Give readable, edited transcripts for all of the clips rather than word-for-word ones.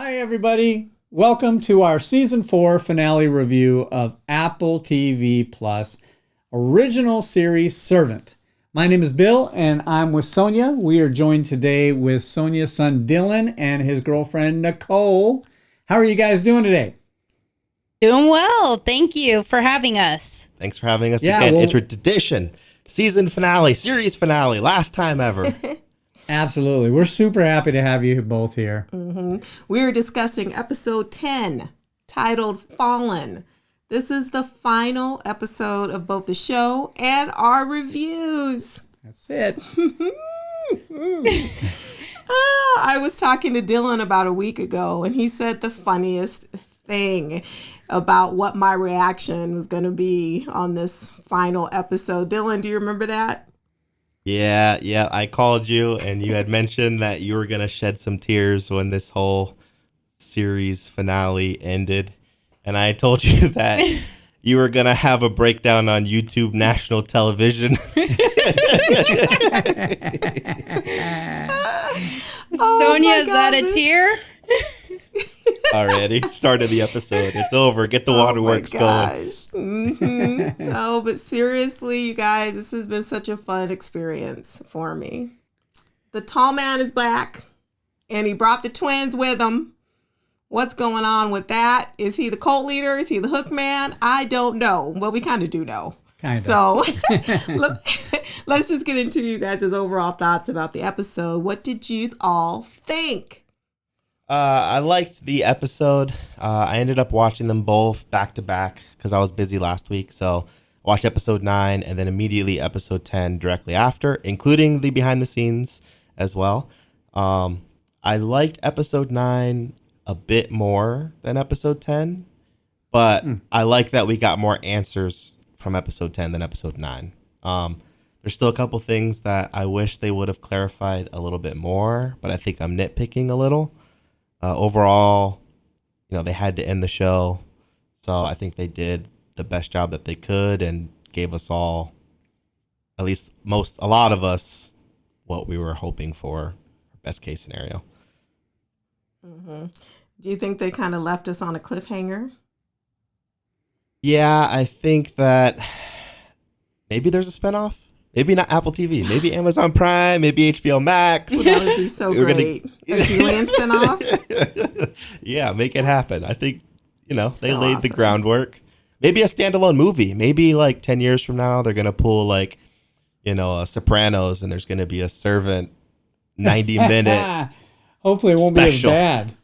Hi, everybody. Welcome to our Season 4 finale review of Apple TV Plus original series Servant. My name is Bill, and I'm with Sonia. We are joined today with Sonia's son, Dylan, and his girlfriend, Nicole. How are you guys doing today? Doing well. Thank you for having us. Thanks for having us again. Tradition, season finale, series finale, last time ever. Absolutely. We're super happy to have you both here. We're discussing episode 10, titled Fallen. This is the final episode of both the show and our reviews. That's it. I was talking to Dylan about a week ago, and he said the funniest thing about what my reaction was going to be on this final episode. Dylan, do you remember that? Yeah. I called you, and you had mentioned that you were going to shed some tears when this whole series finale ended. And I told you that you were going to have a breakdown on YouTube national television. Sonia, is that a tear? Already started the episode. It's over. Get the waterworks going. Oh, but seriously, you guys, this has been such a fun experience for me. The tall man is back, and he brought the twins with him. What's going on with that? Is he the cult leader? Is he the hook man? I don't know. Well, we kind of do know. So let's just get into you guys' overall thoughts about the episode. What did you all think? I liked the episode. I ended up watching them both back to back because I was busy last week. So I watched episode 9 and then immediately episode 10 directly after, including the behind the scenes as well. I liked episode 9 a bit more than episode 10, but I like that we got more answers from episode 10 than episode 9. There's still a couple things that I wish they would have clarified a little bit more, but I think I'm nitpicking a little. Overall, they had to end the show, so I think they did the best job that they could and gave us all, at least a lot of us, what we were hoping for, best case scenario. Do you think they kind of left us on a cliffhanger? Yeah, I think that maybe there's a spinoff. Maybe not Apple TV. Maybe Amazon Prime. Maybe HBO Max. That would be so great. A Julian spinoff? Yeah, make it happen. I think, they laid awesome. the groundwork. Maybe a standalone movie. Maybe 10 years from now, they're going to pull a Sopranos, and there's going to be a Servant 90-minute Hopefully it won't special. be as bad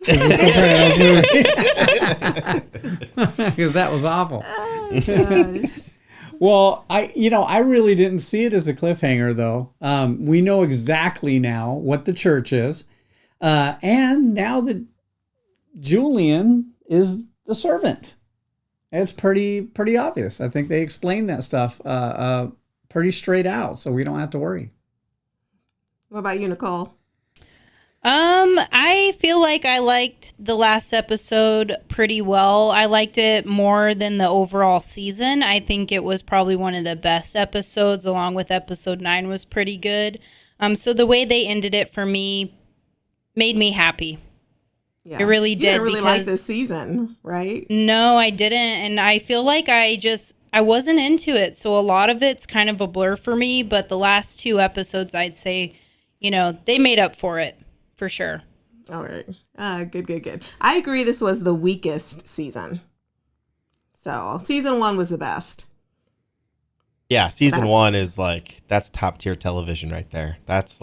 as the Sopranos movie. Because that was awful. Oh, gosh. Well, I really didn't see it as a cliffhanger, though. We know exactly now what the church is. And now that Julian is the servant. It's pretty obvious. I think they explained that stuff pretty straight out, so we don't have to worry. What about you, Nicole? I feel like I liked the last episode pretty well. I liked it more than the overall season. I think it was probably one of the best episodes, along with episode 9 was pretty good. So the way they ended it for me made me happy. Yeah. It really did. You didn't really like this season, right? No, I didn't. And I feel like I wasn't into it. So a lot of it's kind of a blur for me. But the last 2 episodes, I'd say, they made up for it. For sure. All right. Good. I agree this was the weakest season. So season 1 was the best. Yeah, season 1 is that's top tier television right there. That's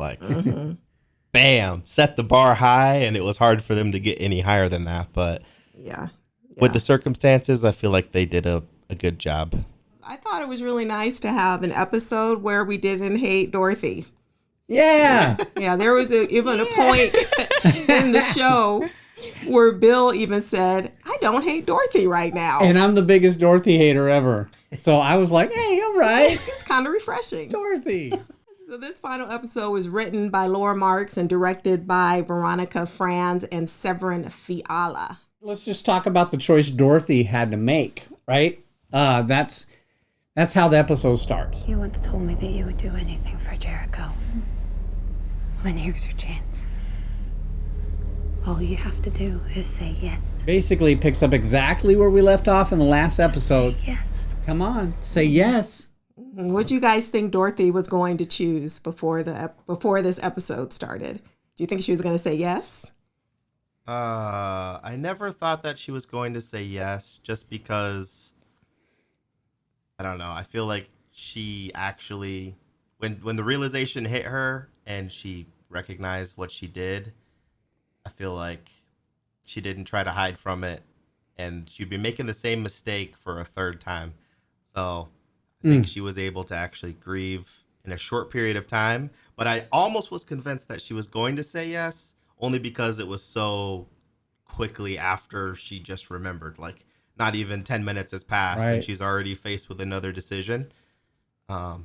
bam, set the bar high, and it was hard for them to get any higher than that. But yeah. With the circumstances, I feel like they did a good job. I thought it was really nice to have an episode where we didn't hate Dorothy. Yeah. Yeah, there was even a point in the show where Bill even said, I don't hate Dorothy right now. And I'm the biggest Dorothy hater ever. So I was like, hey, all right. It's kind of refreshing. Dorothy. So this final episode was written by Laura Marks and directed by Veronica Franz and Severin Fiala. Let's just talk about the choice Dorothy had to make, right? That's how the episode starts. You once told me that you would do anything for Jericho. Well, then here's your chance. All you have to do is say yes. Basically picks up exactly where we left off in the last episode. Say yes. Come on, say yes. What do you guys think Dorothy was going to choose before this episode started? Do you think she was going to say yes? I never thought that she was going to say yes, just because, I don't know. I feel like she actually, when the realization hit her and she recognized what she did, I feel like she didn't try to hide from it, and she'd be making the same mistake for a third time. So I think she was able to actually grieve in a short period of time. But I almost was convinced that she was going to say yes, only because it was so quickly after she just remembered. Like, not even 10 minutes has passed, Right. and she's already faced with another decision. And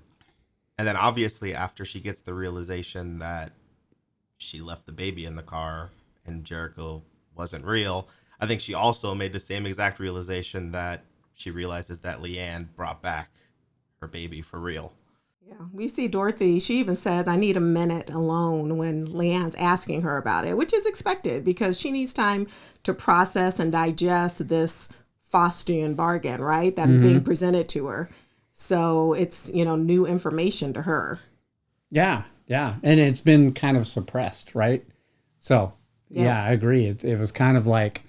then obviously after she gets the realization that she left the baby in the car and Jericho wasn't real, I think she also made the same exact realization that she realizes that Leanne brought back her baby for real. Yeah, we see Dorothy. She even says, I need a minute alone when Leanne's asking her about it, which is expected because she needs time to process and digest this Faustian bargain, right? That is being presented to her. So it's, new information to her. Yeah. And it's been kind of suppressed, right? So, yeah, I agree. It was kind of like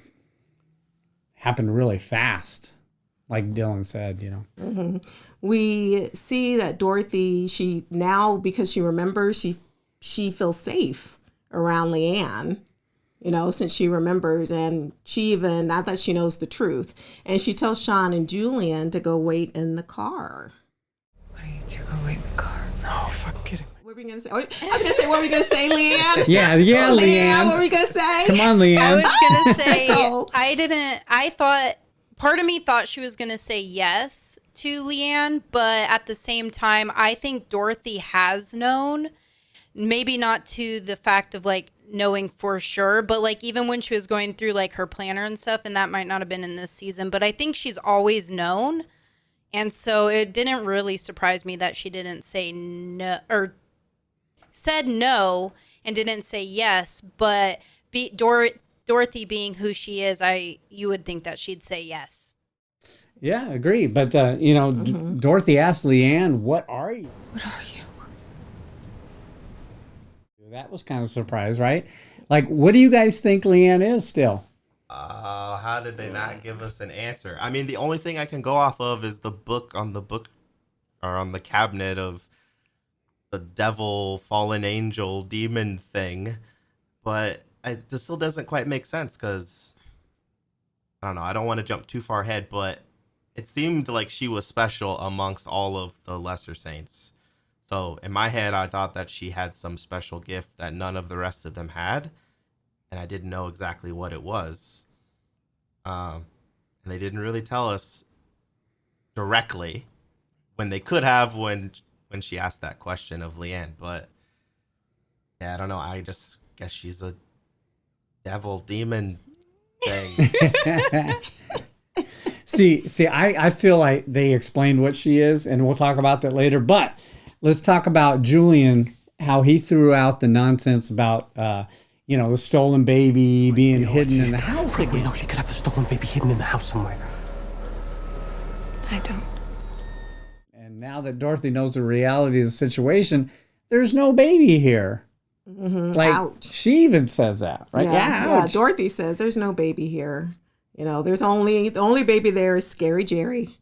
happened really fast, like Dylan said, We see that Dorothy, she now, because she remembers, she feels safe around Leanne, since she remembers, and she even, not that she knows the truth, and she tells Sean and Julian to go wait in the car. What are you two go wait in the car? No, you're fucking kidding. What were we going to say? I was going to say, what were we going to say, Leanne? Yeah, Leanne, Leanne. what were we going to say? Come on, I Leanne. was going to say, No. part of me thought she was going to say yes to Leanne, but at the same time, I think Dorothy has known, maybe not to the fact of like knowing for sure, but like even when she was going through like her planner and stuff, and that might not have been in this season, but I think she's always known. And so it didn't really surprise me that she didn't say no, or said no and didn't say yes, but Dorothy being who she is, you would think that she'd say yes. Yeah, agree. But, Dorothy asked Leanne, what are you? What are you? That was kind of a surprise, right? Like, what do you guys think Leanne is still? How did they not give us an answer? I mean, the only thing I can go off of is the book on the cabinet of the devil, fallen angel, demon thing. But this still doesn't quite make sense because, I don't know, I don't want to jump too far ahead, but it seemed like she was special amongst all of the lesser saints. So in my head, I thought that she had some special gift that none of the rest of them had, and I didn't know exactly what it was. And they didn't really tell us directly when they could have when she asked that question of Leanne. But yeah, I don't know. I just guess she's a devil demon thing. See, I feel like they explained what she is, and we'll talk about that later. But let's talk about Julian, how he threw out the nonsense about, the stolen baby being hidden in the house We again. know she could have the stolen baby hidden in the house somewhere. I don't. And now that Dorothy knows the reality of the situation, there's no baby here. Like, Ouch. she even says that, right? Yeah, ouch. Dorothy says there's no baby here. There's the only baby there is Scary Jerry.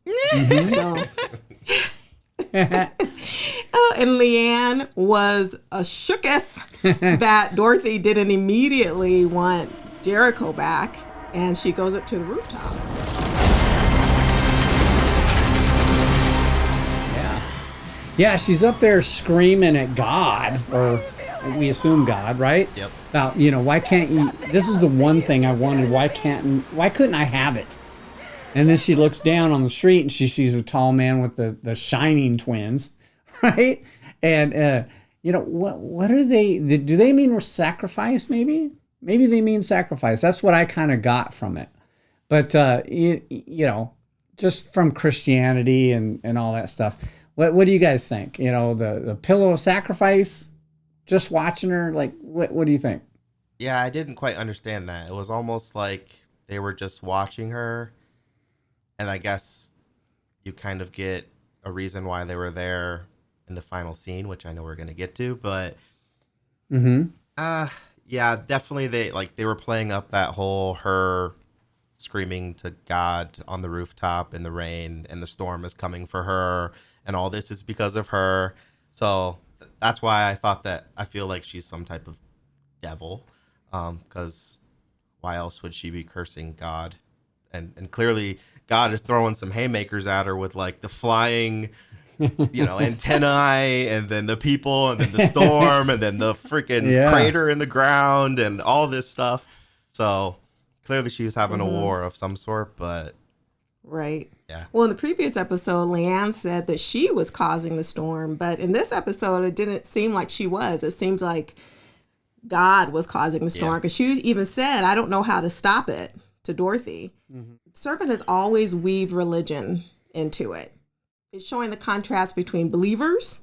So, and Leanne was shooketh that Dorothy didn't immediately want Jericho back, and she goes up to the rooftop. Yeah, she's up there screaming at God, or we assume God, right? Yep. About, why can't you, this is the one thing I wanted, why couldn't I have it? And then she looks down on the street and she sees a tall man with the shining twins, right? And, what are they, do they mean sacrifice maybe? Maybe they mean sacrifice. That's what I kind of got from it. But, just from Christianity and all that stuff. What do you guys think? The pillow of sacrifice, just watching her, like, what do you think? Yeah, I didn't quite understand that. It was almost like they were just watching her, and I guess you kind of get a reason why they were there in the final scene, which I know we're going to get to, but yeah, definitely they were playing up that whole her screaming to God on the rooftop in the rain and the storm is coming for her and all this is because of her. So that's why I feel like she's some type of devil, because why else would she be cursing God? And clearly God is throwing some haymakers at her with like the flying, antennae, and then the people, and then the storm, and then the freaking crater in the ground, and all this stuff. So clearly she was having a war of some sort, but right. Yeah. Well, in the previous episode, Leanne said that she was causing the storm, but in this episode, it didn't seem like she was. It seems like God was causing the storm, because she even said, "I don't know how to stop it," to Dorothy. Serpent has always weaved religion into it. It's showing the contrast between believers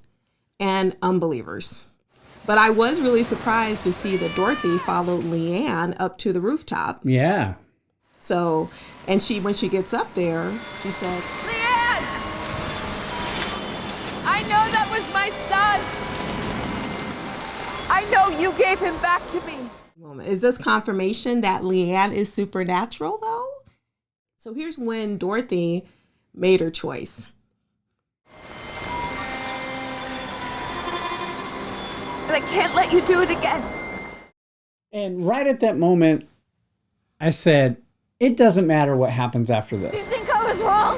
and unbelievers. But I was really surprised to see that Dorothy followed Leanne up to the rooftop. Yeah. So, and when she gets up there, she says, Leanne! I know that was my son. I know you gave him back to me. Is this confirmation that Leanne is supernatural, though? So here's when Dorothy made her choice. And I can't let you do it again. And right at that moment, I said, it doesn't matter what happens after Do you this. think I was wrong?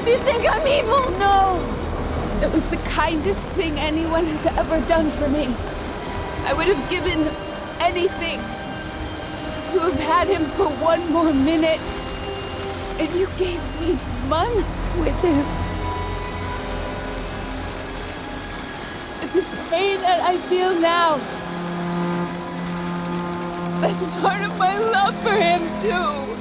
Do you think I'm evil? No. It was the kindest thing anyone has ever done for me. I would have given anything to have had him for one more minute. And you gave me months with him. But this pain that I feel now, that's part of my love for him too.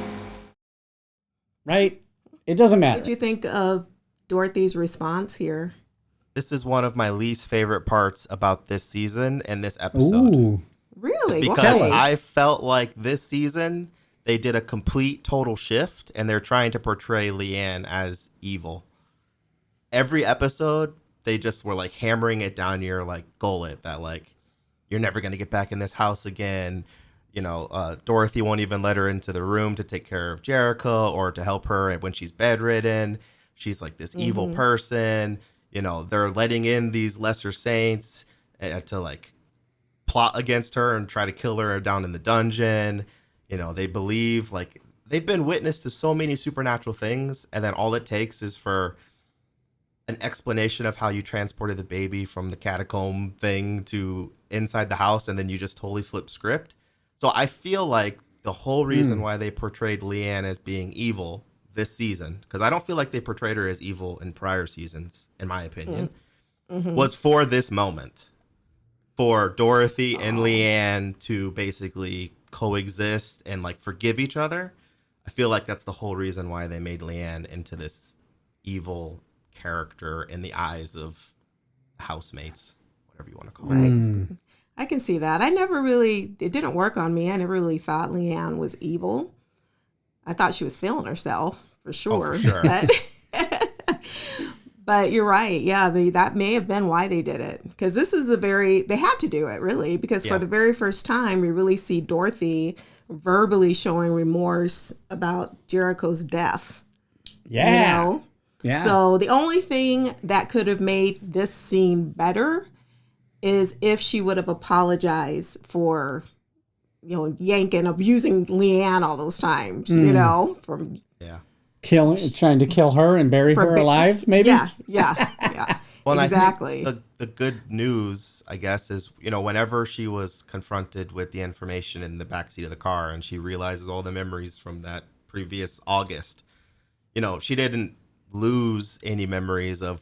Right? It doesn't What matter. did you think of Dorothy's response here? this is one of my least favorite parts about this season and this episode. Ooh. Really? Because Why? I felt like this season they did a complete total shift and they're trying to portray Leanne as evil. Every episode, they just were like hammering it down your like gullet that like, you're never going to get back in this house again. You know, Dorothy won't even let her into the room to take care of Jericho or to help her when she's bedridden. She's like this evil person. You know, they're letting in these lesser saints to like plot against her and try to kill her down in the dungeon. You know, they believe like they've been witness to so many supernatural things. And then all it takes is for an explanation of how you transported the baby from the catacomb thing to inside the house. And then you just totally flip script. So I feel like the whole reason why they portrayed Leanne as being evil this season, because I don't feel like they portrayed her as evil in prior seasons, in my opinion, was for this moment. For Dorothy and Leanne to basically coexist and like forgive each other. I feel like that's the whole reason why they made Leanne into this evil character in the eyes of housemates, whatever you want to call it. Right. I can see that. It didn't work on me. I never really thought Leanne was evil. I thought she was feeling herself for sure. Oh, for sure. But you're right. Yeah, that may have been why they did it. Because this is they had to do it really. Because for the very first time, we really see Dorothy verbally showing remorse about Jericho's death. Yeah. You know? Yeah. So the only thing that could have made this scene better is if she would have apologized for, abusing Leanne all those times, Trying to kill her and bury her alive, maybe? Yeah. Well, exactly. I think the good news, I guess, is, whenever she was confronted with the information in the backseat of the car and she realizes all the memories from that previous August, she didn't lose any memories of,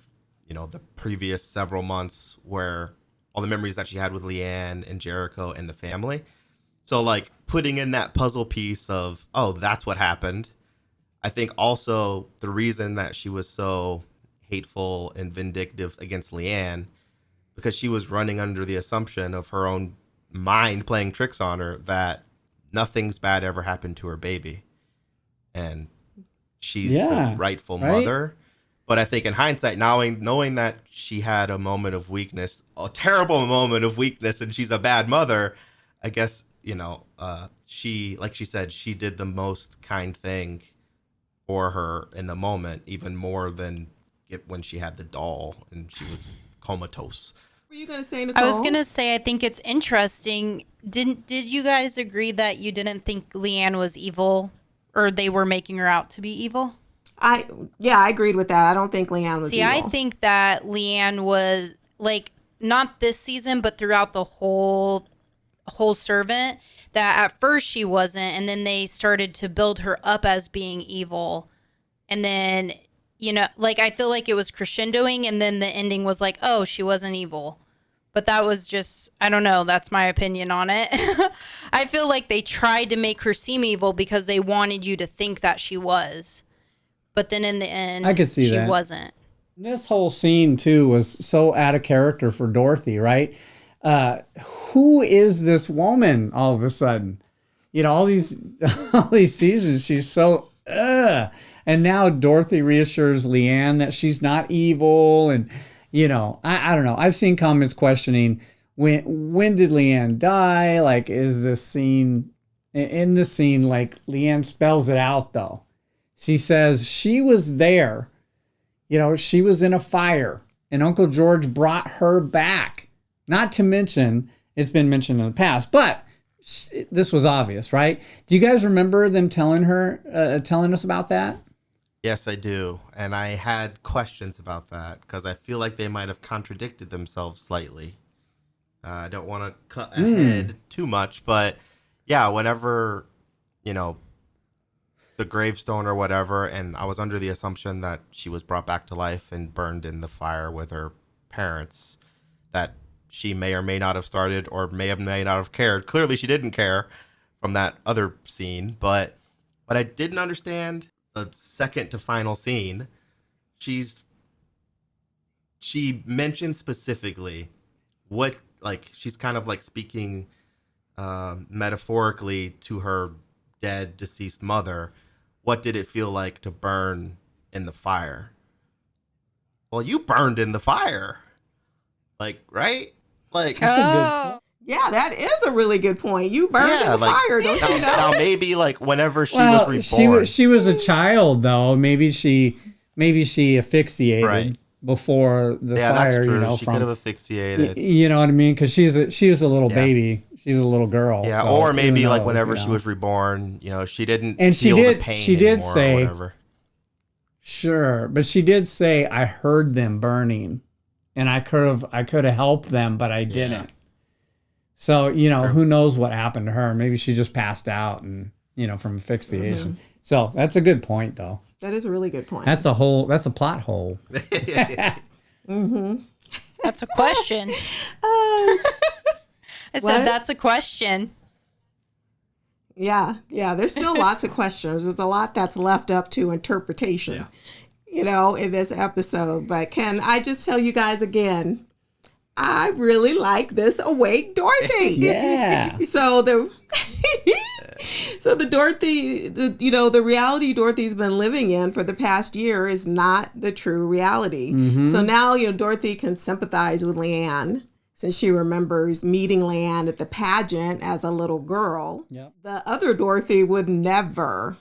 the previous several months where all the memories that she had with Leanne and Jericho and the family. So like putting in that puzzle piece of, oh, that's what happened. I think also the reason that she was so hateful and vindictive against Leanne, because she was running under the assumption of her own mind playing tricks on her that nothing's bad ever happened to her baby. And she's the rightful mother. But I think in hindsight, knowing that she had a moment of weakness, a terrible moment of weakness, and she's a bad mother, I guess, she, like she said, she did the most kind thing for her in the moment, even more than when she had the doll and she was comatose. What were you going to say, Nicole? I was going to say, I think it's interesting. Did you guys agree that you didn't think Leanne was evil, or they were making her out to be evil? I agreed with that. I don't think Leanne was evil. I think that Leanne was, like, not this season, but throughout the whole Servant, that at first she wasn't, and then they started to build her up as being evil. And then, like, I feel like it was crescendoing, and then the ending was like, oh, she wasn't evil. But that was just, I don't know, that's my opinion on it. I feel like they tried to make her seem evil because they wanted you to think that she was. But then in the end, I could see she that. wasn't. This whole scene, too, was so out of character for Dorothy, right? Who is this woman all of a sudden? All these seasons, she's so, And now Dorothy reassures Leanne that she's not evil. And, I don't know. I've seen comments questioning, when did Leanne die? Like, is this scene, in the scene, like, Leanne spells it out, though. She says she was there. She was in a fire, and Uncle George brought her back. Not to mention, it's been mentioned in the past, but this was obvious, right? Do you guys remember them telling us about that? Yes, I do. And I had questions about that because I feel like they might have contradicted themselves slightly. I don't want to cut ahead too much, but yeah, whenever, the gravestone or whatever, and I was under the assumption that she was brought back to life and burned in the fire with her parents, that she may or may not have started or may not have cared. Clearly she didn't care from that other scene, but I didn't understand the second to final scene. She mentioned specifically what, like, she's kind of like speaking metaphorically to her dead, deceased mother. What did it feel like to burn in the fire? Well, you burned in the fire. Like, right? Like, yeah, that is a really good point. You burned in the fire, don't you know? Now maybe like whenever she was reborn, she was a child though. Maybe she asphyxiated before the fire. That's true. She could have asphyxiated. You know what I mean? Because she was a little baby. She was a little girl. Yeah, so or maybe like whenever she was reborn, she didn't and feel the pain she did anymore say, or whatever. Sure, but she did say, I heard them burning, and I could have helped them, but I didn't. Yeah. So who knows what happened to her? Maybe she just passed out and from asphyxiation. Mm-hmm. So that's a good point, though. That is a really good point. That's a plot hole. Mm-hmm. That's a question. I said that's a question. Yeah. There's still lots of questions. There's a lot that's left up to interpretation, in this episode. But can I just tell you guys again, I really like this awake Dorothy. Yeah. So the Dorothy, the reality Dorothy's been living in for the past year is not the true reality. Mm-hmm. So now, Dorothy can sympathize with Leanne since she remembers meeting Leanne at the pageant as a little girl. Yep. The other Dorothy would never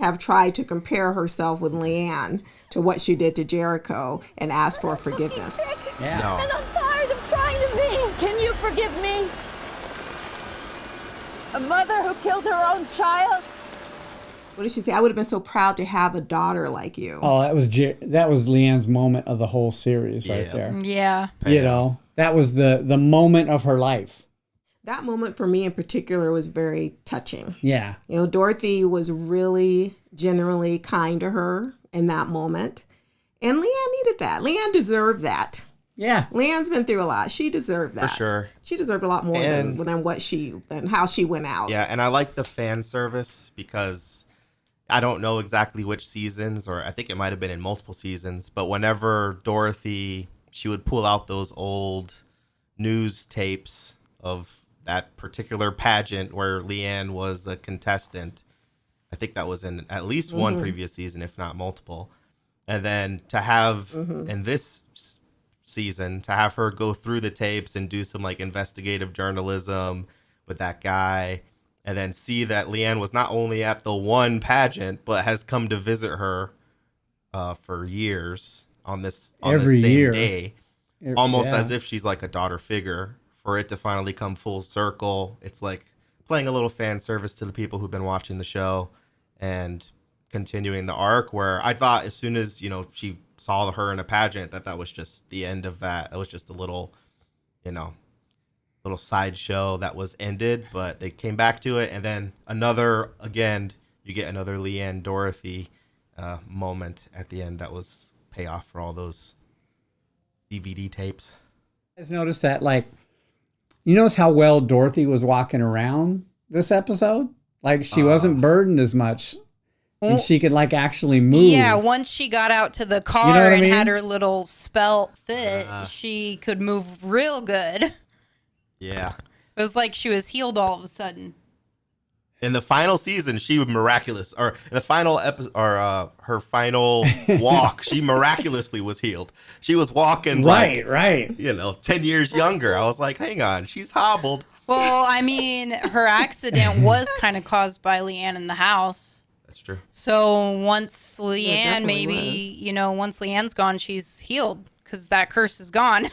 have tried to compare herself with Leanne to what she did to Jericho and ask for forgiveness. Yeah. No. And I'm tired of trying to be. Can you forgive me? A mother who killed her own child? What did she say? I would have been so proud to have a daughter like you. Oh, that was Leanne's moment of the whole series right there. Yeah. That was the moment of her life. That moment for me in particular was very touching. Yeah. Dorothy was really generally kind to her in that moment. And Leanne needed that. Leanne deserved that. Yeah. Leanne's been through a lot. She deserved that. For sure. She deserved a lot more than how she went out. Yeah, and I like the fan service because I don't know exactly which seasons, or I think it might have been in multiple seasons, but whenever Dorothy, she would pull out those old news tapes of that particular pageant where Leanne was a contestant. I think that was in at least one previous season, if not multiple. And then to have in this season, to have her go through the tapes and do some like investigative journalism with that guy, and then see that Leanne was not only at the one pageant, but has come to visit her for years on the same day, almost as if she's like a daughter figure. For it to finally come full circle, it's like playing a little fan service to the people who've been watching the show and continuing the arc, where I thought as soon as, you know, she saw her in a pageant that was just the end of that. It was just a little, you know, little sideshow that was ended, but they came back to it. And then you get another Leanne Dorothy moment at the end that was payoff for all those DVD tapes. I just noticed that, like, you notice how well Dorothy was walking around this episode? Like, she wasn't burdened as much, and she could, like, actually move. Yeah, once she got out to the car and had her little spelt fit, she could move real good. Yeah. It was like she was healed all of a sudden. In the final season, she was miraculous. Or in the final episode, or her final walk, she miraculously was healed. She was walking right. 10 years younger. I was like, hang on, she's hobbled. Well, I mean, her accident was kind of caused by Leanne in the house. That's true. So once Leanne, once was. Leanne's gone, she's healed because that curse is gone.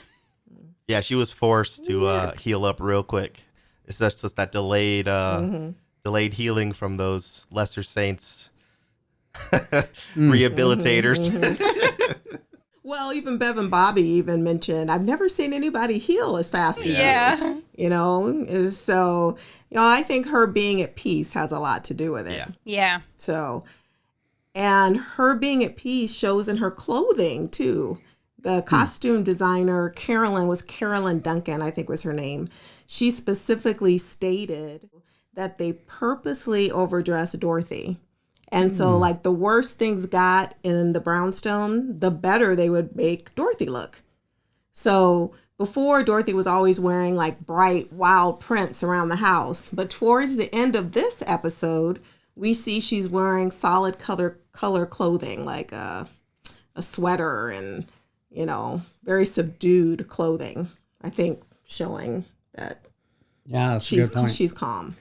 Yeah, she was forced to heal up real quick. It's just that delayed healing from those lesser saints rehabilitators. Well, even Bev and Bobby even mentioned, I've never seen anybody heal as fast as you. You know, so, I think her being at peace has a lot to do with it. Yeah. So, and her being at peace shows in her clothing too. The costume designer, Carolyn Duncan, I think was her name. She specifically stated that they purposely overdressed Dorothy. And so, like, the worse things got in the brownstone, the better they would make Dorothy look. So before, Dorothy was always wearing, like, bright, wild prints around the house. But towards the end of this episode, we see she's wearing solid color clothing, like a sweater and, very subdued clothing, I think, showing that she's calm.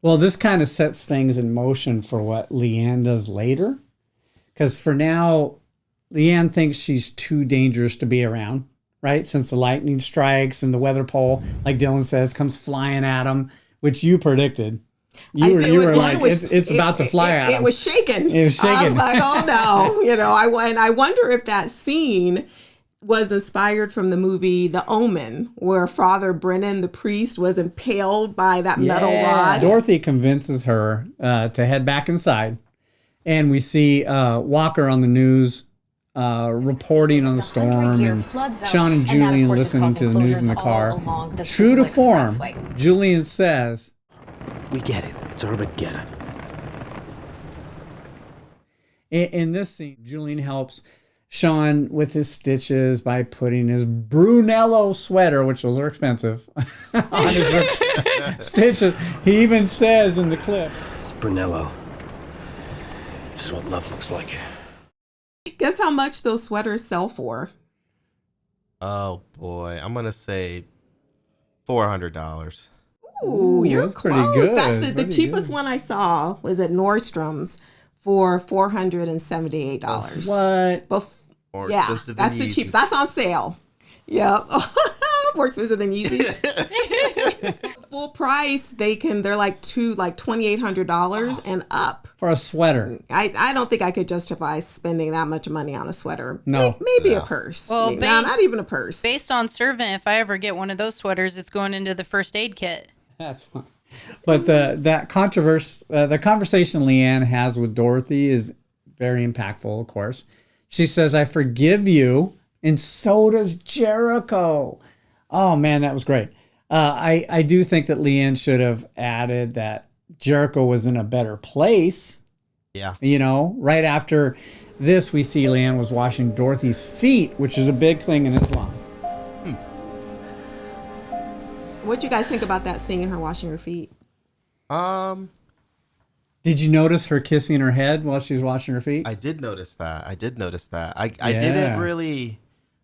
Well, this kind of sets things in motion for what Leanne does later. Because for now, Leanne thinks she's too dangerous to be around, right? Since the lightning strikes and the weather pole, like Dylan says, comes flying at them, which you predicted. You were like, it's about to fly at him. It was shaking. I was like, oh no. I wonder if that scene was inspired from the movie The Omen, where Father Brennan, the priest, was impaled by that metal rod. Dorothy convinces her to head back inside. And we see Walker on the news reporting on the storm, and Sean and Julian listening to the news in the car. True to form, Julian says, "We get it. It's Armageddon." In this scene, Julian helps Sean with his stitches by putting his Brunello sweater, which those are expensive, on his stitches. He even says in the clip, "It's Brunello. This is what love looks like." Guess how much those sweaters sell for? Oh boy, I'm gonna say $400. Ooh, you're that's close. pretty good. That's the Pretty cheapest good. one I saw was at Nordstrom's for $478. what? More Yeah, expensive that's than the Yeezys. cheapest. That's on sale. Yep. More expensive than Yeezys. Full price, they're like $2,800 and up. For a sweater. I don't think I could justify spending that much money on a sweater. No. Maybe a purse. Well, not even a purse. Based on Servant, if I ever get one of those sweaters, it's going into the first aid kit. That's fine. But the conversation Leanne has with Dorothy is very impactful, of course. She says, "I forgive you," and so does Jericho. Oh, man, that was great. I do think that Leanne should have added that Jericho was in a better place. Yeah. Right after this, we see Leanne was washing Dorothy's feet, which is a big thing in Islam. What'd you guys think about that scene, her washing her feet? Did you notice her kissing her head while she's washing her feet? I did notice that. I didn't really.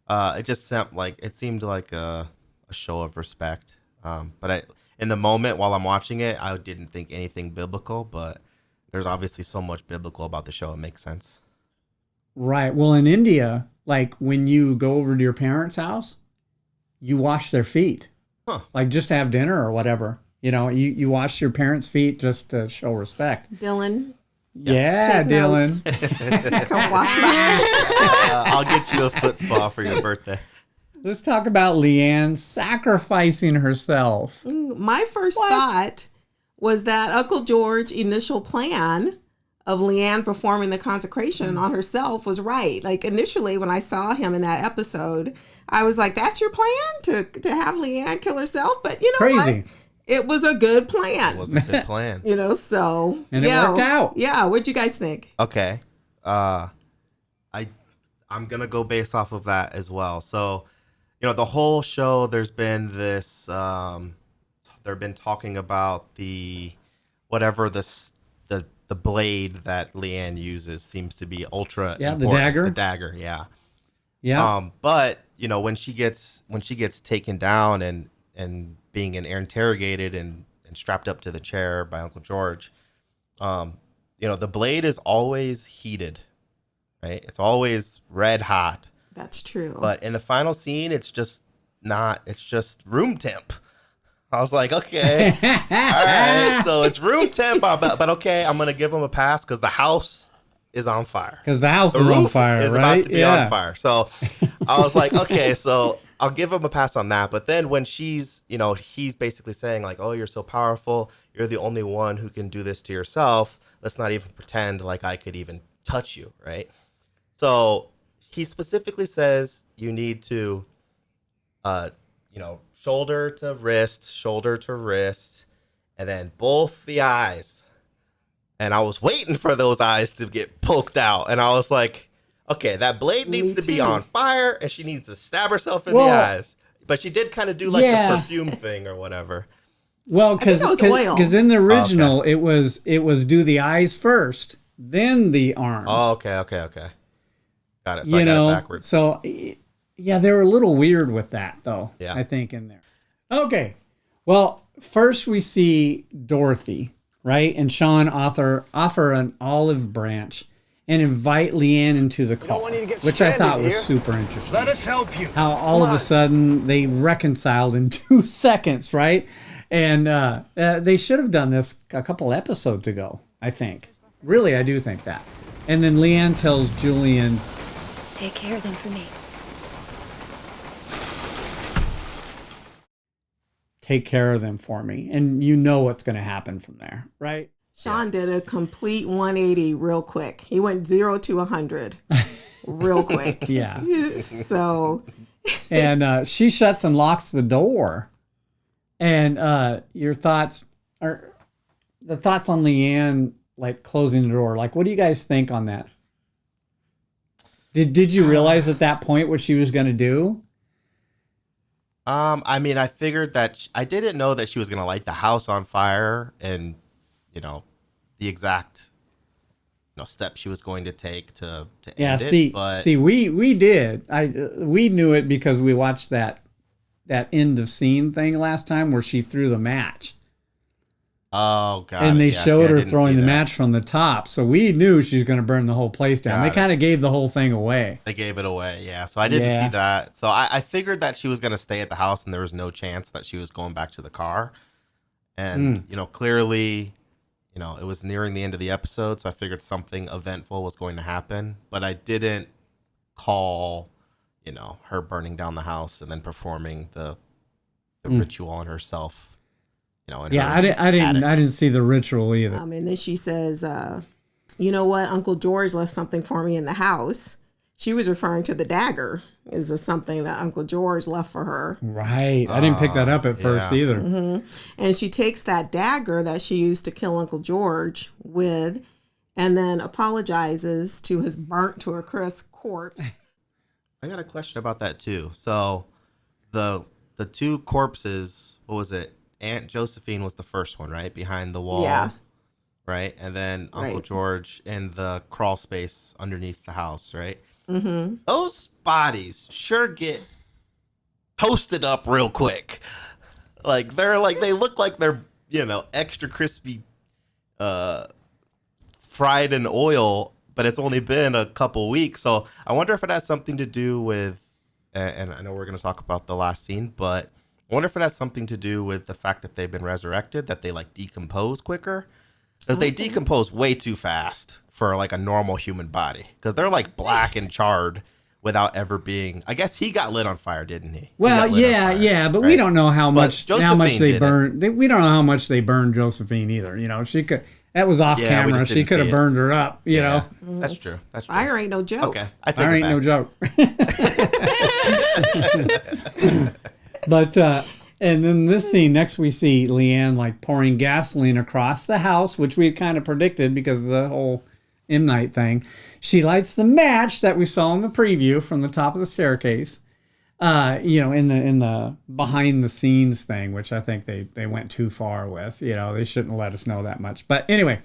It seemed like a show of respect. But in the moment while I'm watching it, I didn't think anything biblical. But there's obviously so much biblical about the show. It makes sense. Right. Well, in India, like when you go over to your parents' house, you wash their feet. Huh. Like just to have dinner or whatever. You know, you wash your parents' feet just to show respect. Dylan. Yeah, Take Dylan. Come wash my. I'll get you a foot spa for your birthday. Let's talk about Leanne sacrificing herself. My first thought was that Uncle George's initial plan of Leanne performing the consecration on herself was right. Like initially when I saw him in that episode, I was like, that's your plan to have Leanne kill herself? But you know Crazy. what? It was a good plan. It was a good plan. You know, so. And it worked out. Yeah. What'd you guys think? Okay. I'm going to go based off of that as well. So, the whole show, there's been this, they've been talking about the blade that Leanne uses seems to be ultra important. The dagger. The dagger, yeah. Yeah. But, when she gets taken down and being interrogated and strapped up to the chair by Uncle George, the blade is always heated, right? It's always red hot. That's true. But in the final scene, it's just not. It's just room temp. I was like, okay, all right, so it's room temp, but okay, I'm gonna give him a pass because the house is on fire. Because the house The is on roof fire, is right? about to be on fire. So I was like, okay, so I'll give him a pass on that. But then when he's basically saying like, oh, you're so powerful. You're the only one who can do this to yourself. Let's not even pretend like I could even touch you, right? So he specifically says you need to, shoulder to wrist, and then both the eyes. And I was waiting for those eyes to get poked out. And I was like, okay, that blade needs to be on fire and she needs to stab herself in the eyes. But she did kind of do like the perfume thing or whatever. Well, because in the original, okay. it was do the eyes first, then the arms. Oh, okay. Got it. So I got it backwards. So, yeah, they were a little weird with that, though, yeah. I think, in there. Okay. Well, first we see Dorothy, right? And Sean offer an olive branch and invite Leanne into the car, which I thought was super interesting. Let us help you. How all of a sudden they reconciled in 2 seconds, right? And they should have done this a couple episodes ago, I think. Really, I do think that. And then Leanne tells Julian, take care of them for me. take care of them for me. And you know what's going to happen from there, right? Sean did a complete 180 real quick. He went 0 to 100 real quick. Yeah. So. And she shuts and locks the door. And your thoughts are the thoughts on Leanne, like closing the door. Like, what do you guys think on that? Did you realize at that point what she was going to do? I mean, I figured that I didn't know that she was going to light the house on fire and, the exact, step she was going to take to end it. But we did. We knew it because we watched that end of scene thing last time where she threw the match. Oh, God. And they showed her throwing the match from the top. So we knew she was going to burn the whole place down. They kind of gave the whole thing away. They gave it away, yeah. So I didn't see that. So I figured that she was going to stay at the house and there was no chance that she was going back to the car. And, clearly, it was nearing the end of the episode. So I figured something eventful was going to happen. But I didn't call, her burning down the house and then performing the ritual on herself. I didn't see the ritual either. And then she says, you know what? Uncle George left something for me in the house. She was referring to the dagger. Is something that Uncle George left for her. Right. I didn't pick that up at first either. Mm-hmm. And she takes that dagger that she used to kill Uncle George with and then apologizes to his burnt to a crisp corpse. I got a question about that too. So the the two corpses, what was it? Aunt Josephine was the first one, right? Behind the wall. Yeah. Right? And then Uncle Right. George in the crawl space underneath the house, right? Mm-hmm. Those bodies sure get toasted up real quick. Like they look like they're, extra crispy fried in oil, but it's only been a couple weeks. So I wonder if it has something to do with, and I know we're going to talk about the last scene, but I wonder if it has something to do with the fact that they've been resurrected, that they like decompose quicker. Because they decompose way too fast for like a normal human body. Because they're like black and charred without ever being. I guess he got lit on fire, didn't he? Well, yeah, but we don't know how much they Josephine burned. We don't know how much they burned Josephine either. She could. That was off camera. She could have burned her up. You know. That's true. Fire ain't no joke. Okay, I take Fire it ain't no back. joke. But and then this scene next, we see Leanne like pouring gasoline across the house, which we had kind of predicted because of the whole M. Night thing. She lights the match that we saw in the preview from the top of the staircase. In the behind the scenes thing, which I think they went too far with. They shouldn't let us know that much. But anyway,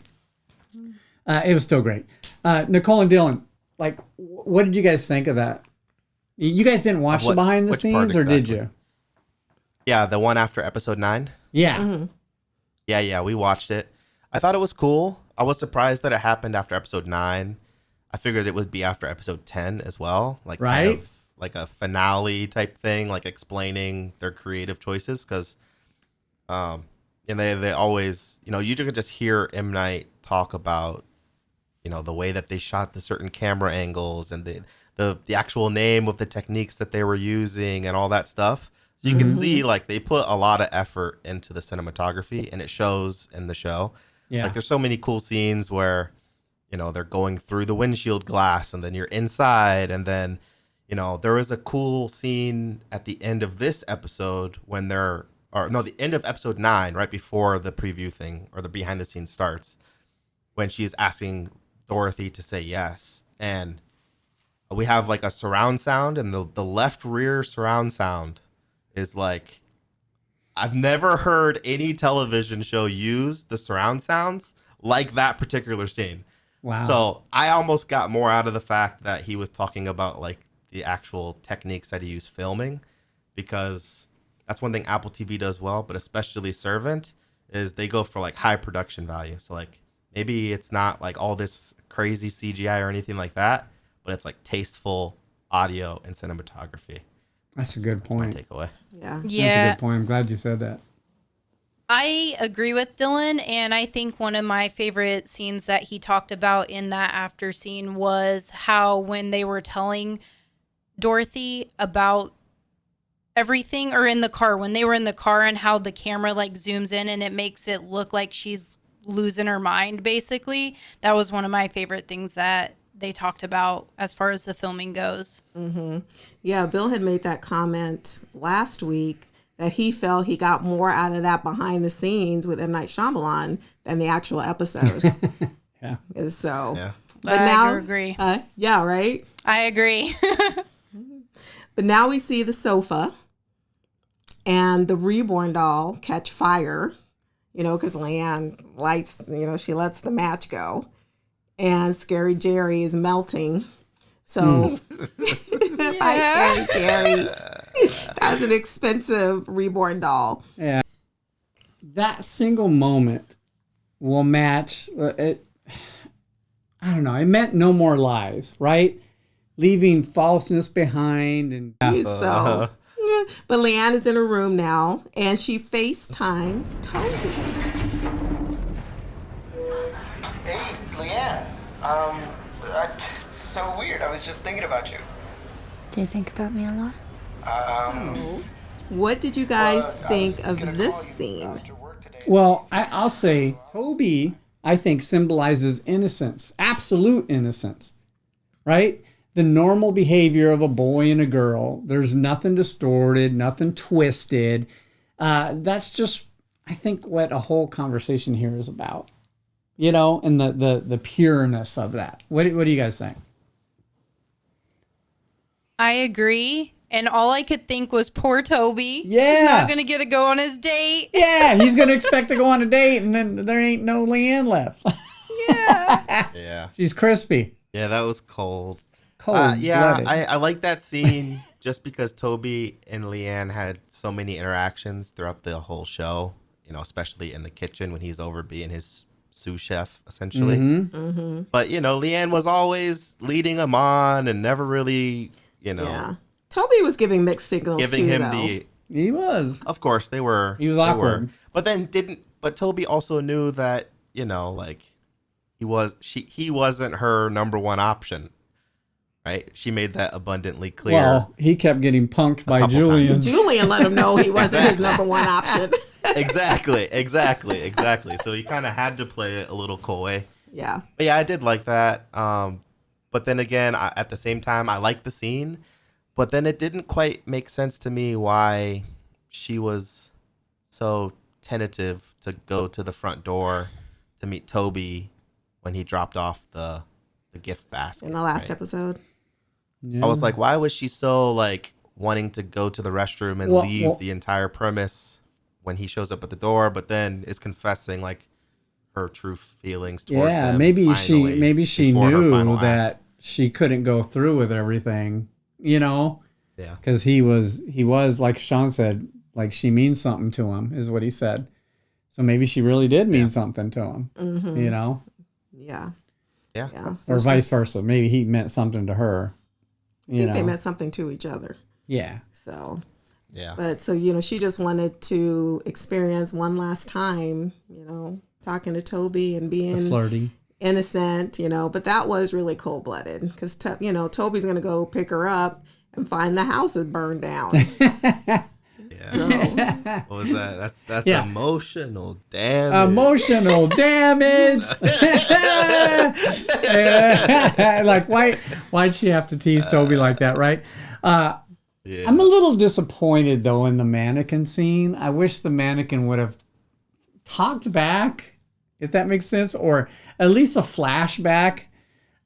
it was still great. Nicole and Dylan, like, what did you guys think of that? You guys didn't watch the behind the scenes, or did you? Yeah, the one after episode 9. Yeah. Mm-hmm. Yeah, we watched it. I thought it was cool. I was surprised that it happened after episode 9. I figured it would be after episode 10 as well. Like, right? Kind of like a finale type thing, like explaining their creative choices. Because, and they always, you could just hear M. Night talk about, the way that they shot the certain camera angles and the actual name of the techniques that they were using and all that stuff. So you can see, like, they put a lot of effort into the cinematography, and it shows in the show. Yeah. Like, there's so many cool scenes where, they're going through the windshield glass, and then you're inside, and then, there was a cool scene at the end of this episode when the end of episode 9, right before the preview thing, or the behind the scenes starts, when she's asking Dorothy to say yes. And we have, like, a surround sound, and the left rear surround sound is like, I've never heard any television show use the surround sounds like that particular scene. Wow. So I almost got more out of the fact that he was talking about like the actual techniques that he used filming, because that's one thing Apple TV does well, but especially Servant, is they go for like high production value. So like maybe it's not like all this crazy CGI or anything like that, but it's like tasteful audio and cinematography. That's a good point. That's my takeaway. Yeah. That's a good point. I'm glad you said that. I agree with Dylan, and I think one of my favorite scenes that he talked about in that after scene was how when they were telling Dorothy about everything, or in the car, when they were in the car, and how the camera like zooms in and it makes it look like she's losing her mind, basically. That was one of my favorite things that they talked about as far as the filming goes. Mm-hmm. Yeah, Bill had made that comment last week that he felt he got more out of that behind the scenes with M. Night Shyamalan than the actual episode. Yeah. So, yeah. But I now, agree. Yeah, right? I agree. But now we see the sofa and the reborn doll catch fire, because Leanne lights, she lets the match go. And Scary Jerry is melting. So, Scary Jerry. That's an expensive reborn doll. Yeah. That single moment will match it. I don't know. It meant no more lies, right? Leaving falseness behind. And So, yeah. But Leanne is in her room now, and she FaceTimes Toby. Hey, Leanne. It's so weird. I was just thinking about you. Do you think about me a lot? What did you guys think of this scene? Well, I'll say Toby, I think, symbolizes innocence, absolute innocence, right? The normal behavior of a boy and a girl. There's nothing distorted, nothing twisted. That's just, I think, what a whole conversation here is about, and the pureness of that. What do you guys think? I agree. And all I could think was poor Toby. Yeah. He's not going to get to go on his date. Yeah, he's going to expect to go on a date, and then there ain't no Leanne left. Yeah. Yeah. She's crispy. Yeah, that was cold. Cold. Yeah, I like that scene just because Toby and Leanne had so many interactions throughout the whole show, especially in the kitchen when he's over being his sous chef, essentially. But, Leanne was always leading him on and never really, Yeah. Toby was giving mixed signals giving too, him though. He was. Of course, they were. He was they awkward. were. But then but Toby also knew that, he wasn't her number one option. Right? She made that abundantly clear. Well, he kept getting punked by couple Julian. times. Julian let him know he wasn't his number one option. Exactly. So he kind of had to play it a little coy. Yeah. But yeah, I did like that. But then again, at the same time, I liked the scene. But then it didn't quite make sense to me why she was so tentative to go to the front door to meet Toby when he dropped off the gift basket. In the last episode. Yeah. I was like, why was she so wanting to go to the restroom and leave the entire premise when he shows up at the door, but then is confessing her true feelings towards him. Yeah, maybe she before her knew final that act. she couldn't go through with everything, Yeah. because he was like Sean said, she means something to him, is what he said. So maybe she really did mean something to him, Yeah. Yeah. So or vice versa. Maybe he meant something to her. I think they meant something to each other. Yeah. So, Yeah. but so, she just wanted to experience one last time, talking to Toby and being Flirting. innocent, but that was really cold-blooded because, Toby's going to go pick her up and find the house is burned down. Yeah. What was that? That's emotional damage. Emotional damage. Why'd she have to tease Toby like that, right? Yeah. I'm a little disappointed though in the mannequin scene. I wish the mannequin would have talked back, if that makes sense, or at least a flashback.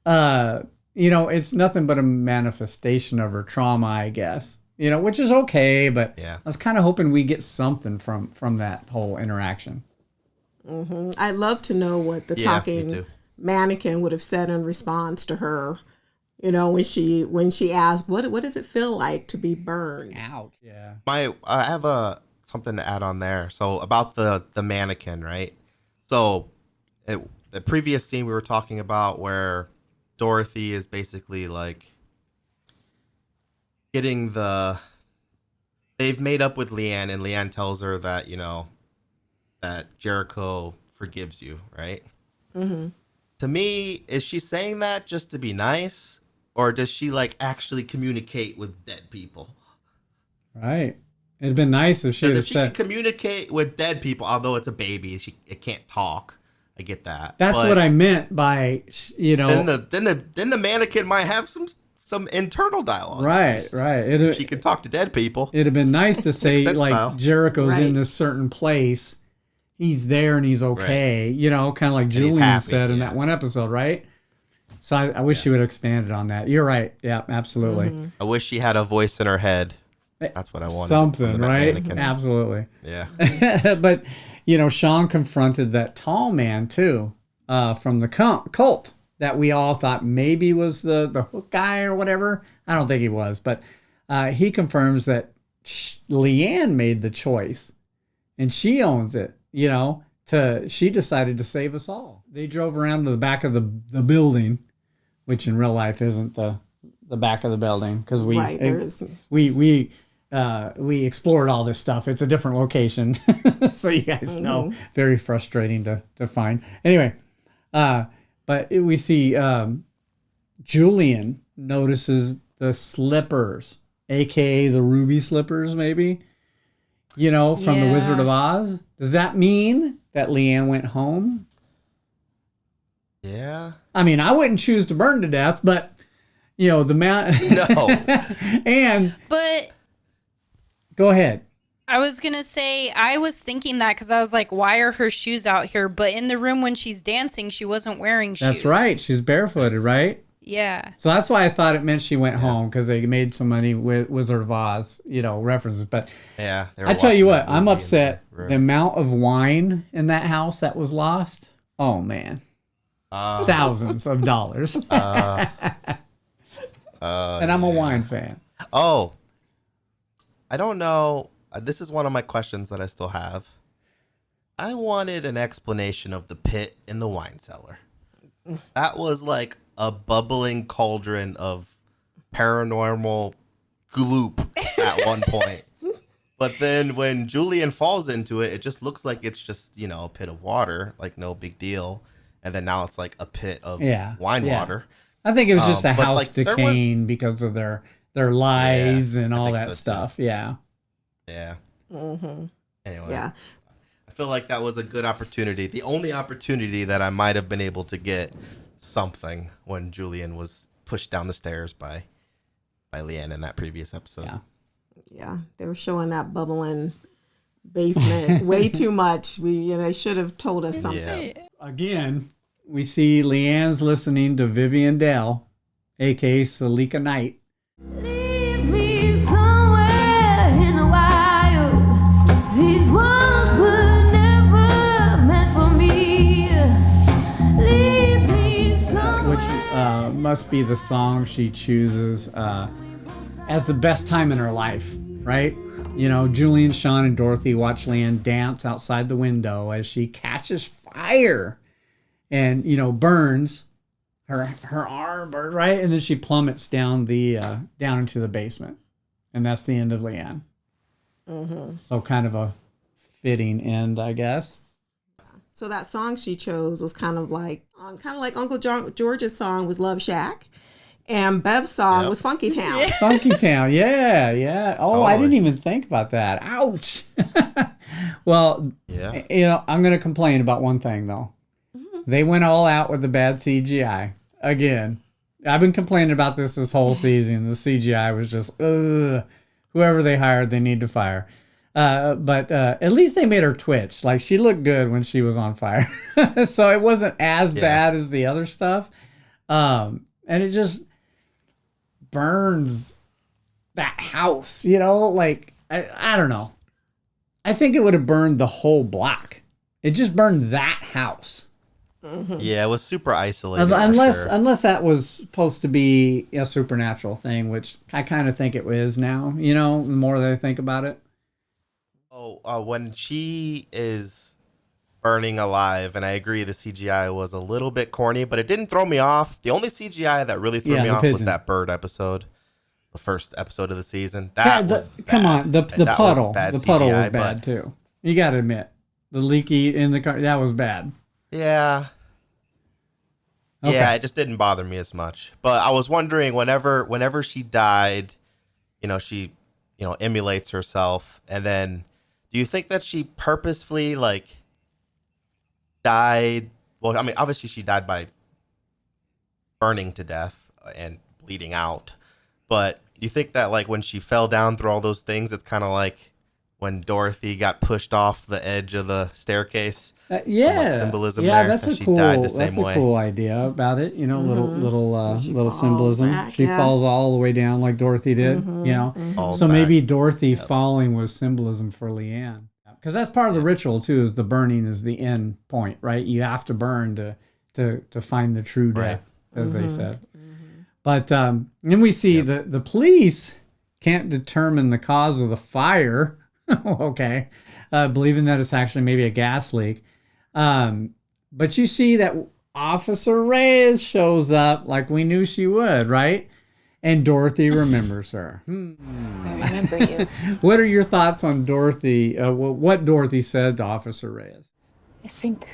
It's nothing but a manifestation of her trauma, I guess. Which is okay, but Yeah. I was kind of hoping we get something from that whole interaction. I'd love to know what the Me talking too. mannequin would have said in response to her. When she asked, what does it feel like to be burned? Ouch. Yeah. I have something to add on there. So about the mannequin, right? So the previous scene we were talking about where Dorothy is basically getting they've made up with Leanne, and Leanne tells her that, that Jericho forgives you, right? Mm-hmm. To me, is she saying that just to be nice, or does she actually communicate with dead people? Right. It'd been nice if she Because had if she said. can communicate with dead people, although it's a baby, it can't talk. I get that. That's what I meant by, Then the mannequin might have some internal dialogue. Right. She can talk to dead people. It'd have been nice to say sense now. Jericho's Right. in this certain place. He's there and he's okay. Kind of like Julian happy, said in yeah. that one episode, right? So I wish she would have expanded on that. You're right. Yeah, absolutely. I wish she had a voice in her head. That's what I wanted. Something, from the right? mannequin. Absolutely. Yeah. But, Sean confronted that tall man too, from the cult that we all thought maybe was the hook guy or whatever. I don't think he was, but he confirms that Leanne made the choice and she owns it, she decided to save us all. They drove around to the back of the building, which in real life isn't the back of the building because we explored all this stuff. It's a different location. So you guys know, very frustrating to find. Anyway, but we see Julian notices the slippers, aka the ruby slippers, maybe, from the Wizard of Oz. Does that mean that Leanne went home? Yeah. I mean, I wouldn't choose to burn to death, but the man. No. But Go ahead. I was going to say, I was thinking that because I was like, why are her shoes out here? But in the room when she's dancing, she wasn't wearing shoes. That's right. She's barefooted, right? Yeah. So that's why I thought it meant she went home, because they made some money with Wizard of Oz, references. But Yeah. I tell you what, I'm upset. The amount of wine in that house that was lost. Oh man, thousands of dollars. And I'm a wine fan. Oh, I don't know. This is one of my questions that I still have. I wanted an explanation of the pit in the wine cellar. That was like a bubbling cauldron of paranormal gloop at one point. But then when Julian falls into it, it just looks like it's just, a pit of water, like no big deal. And then now it's like a pit of wine water. I think it was just a house like, decaying because of their lies and all that stuff. Too. Yeah. Yeah. Mm-hmm. Anyway. Yeah. I feel like that was a good opportunity. The only opportunity that I might have been able to get something when Julian was pushed down the stairs by Leanne in that previous episode. Yeah. Yeah. They were showing that bubbling basement way too much. They should have told us something. Yeah. Again, we see Leanne's listening to Vivian Dell, aka Salika Knight. Leave me somewhere in the wild. These walls were never meant for me. Leave me somewhere. Which must be the song she chooses as the best time in her life, right? Julian, Sean, and Dorothy watch Leanne dance outside the window as she catches fire and, burns her arm, right? And then she plummets down down into the basement. And that's the end of Leanne. Mm-hmm. So kind of a fitting end, I guess. So that song she chose was kind of like Uncle George's song was Love Shack. And Bev's song was Funky Town. Funky Town, yeah. Oh, totally. I didn't even think about that. Ouch. Well, I'm going to complain about one thing, though. Mm-hmm. They went all out with the bad CGI. Again, I've been complaining about this whole season. The CGI was just, whoever they hired, they need to fire. But at least they made her twitch. Like, she looked good when she was on fire. So it wasn't as bad as the other stuff. And it just burns that house, like I don't know. I think it would have burned the whole block. It just burned that house. Mm-hmm. Yeah, it was super isolated. Unless that was supposed to be a supernatural thing, which I kind of think it is now, the more that I think about it. When she is burning alive, and I agree the CGI was a little bit corny, but it didn't throw me off. The only CGI that really threw me off was that bird episode, the first episode of the season. Come on, the puddle. The puddle was bad too. You got to admit, the leaky in the car, that was bad. Yeah. Okay. Yeah, it just didn't bother me as much. But I was wondering, whenever she died, she, emulates herself, and then do you think that she purposefully died? Well, I mean, obviously she died by burning to death and bleeding out. But you think that when she fell down through all those things, it's kind of like when Dorothy got pushed off the edge of the staircase. Symbolism there. That's a cool idea about it. Little symbolism. Back, she falls all the way down like Dorothy did. Mm-hmm. So maybe Dorothy falling was symbolism for Leanne. Because that's part of the ritual too. Is the burning is the end point, right? You have to burn to find the true death, as they said. Mm-hmm. But then we see the police can't determine the cause of the fire. Okay, believing that it's actually maybe a gas leak. But you see that Officer Reyes shows up like we knew she would, right? And Dorothy remembers her. I remember you. What are your thoughts on Dorothy? What Dorothy said to Officer Reyes? I think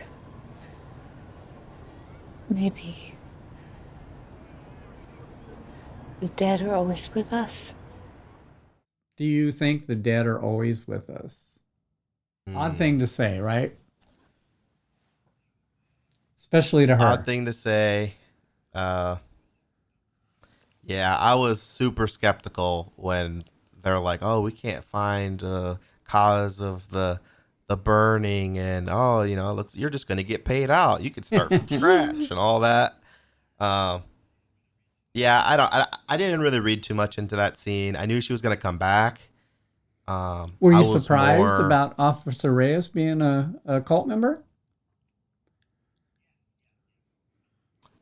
maybe the dead are always with us. Do you think the dead are always with us? Odd thing to say, right? Especially to her. Odd thing to say. Yeah, I was super skeptical when they're like, "Oh, we can't find a cause of the burning," and it looks you're just going to get paid out. You could start from scratch and all that. Yeah, I didn't really read too much into that scene. I knew she was gonna come back. Were I you was surprised more- about Officer Reyes being a cult member?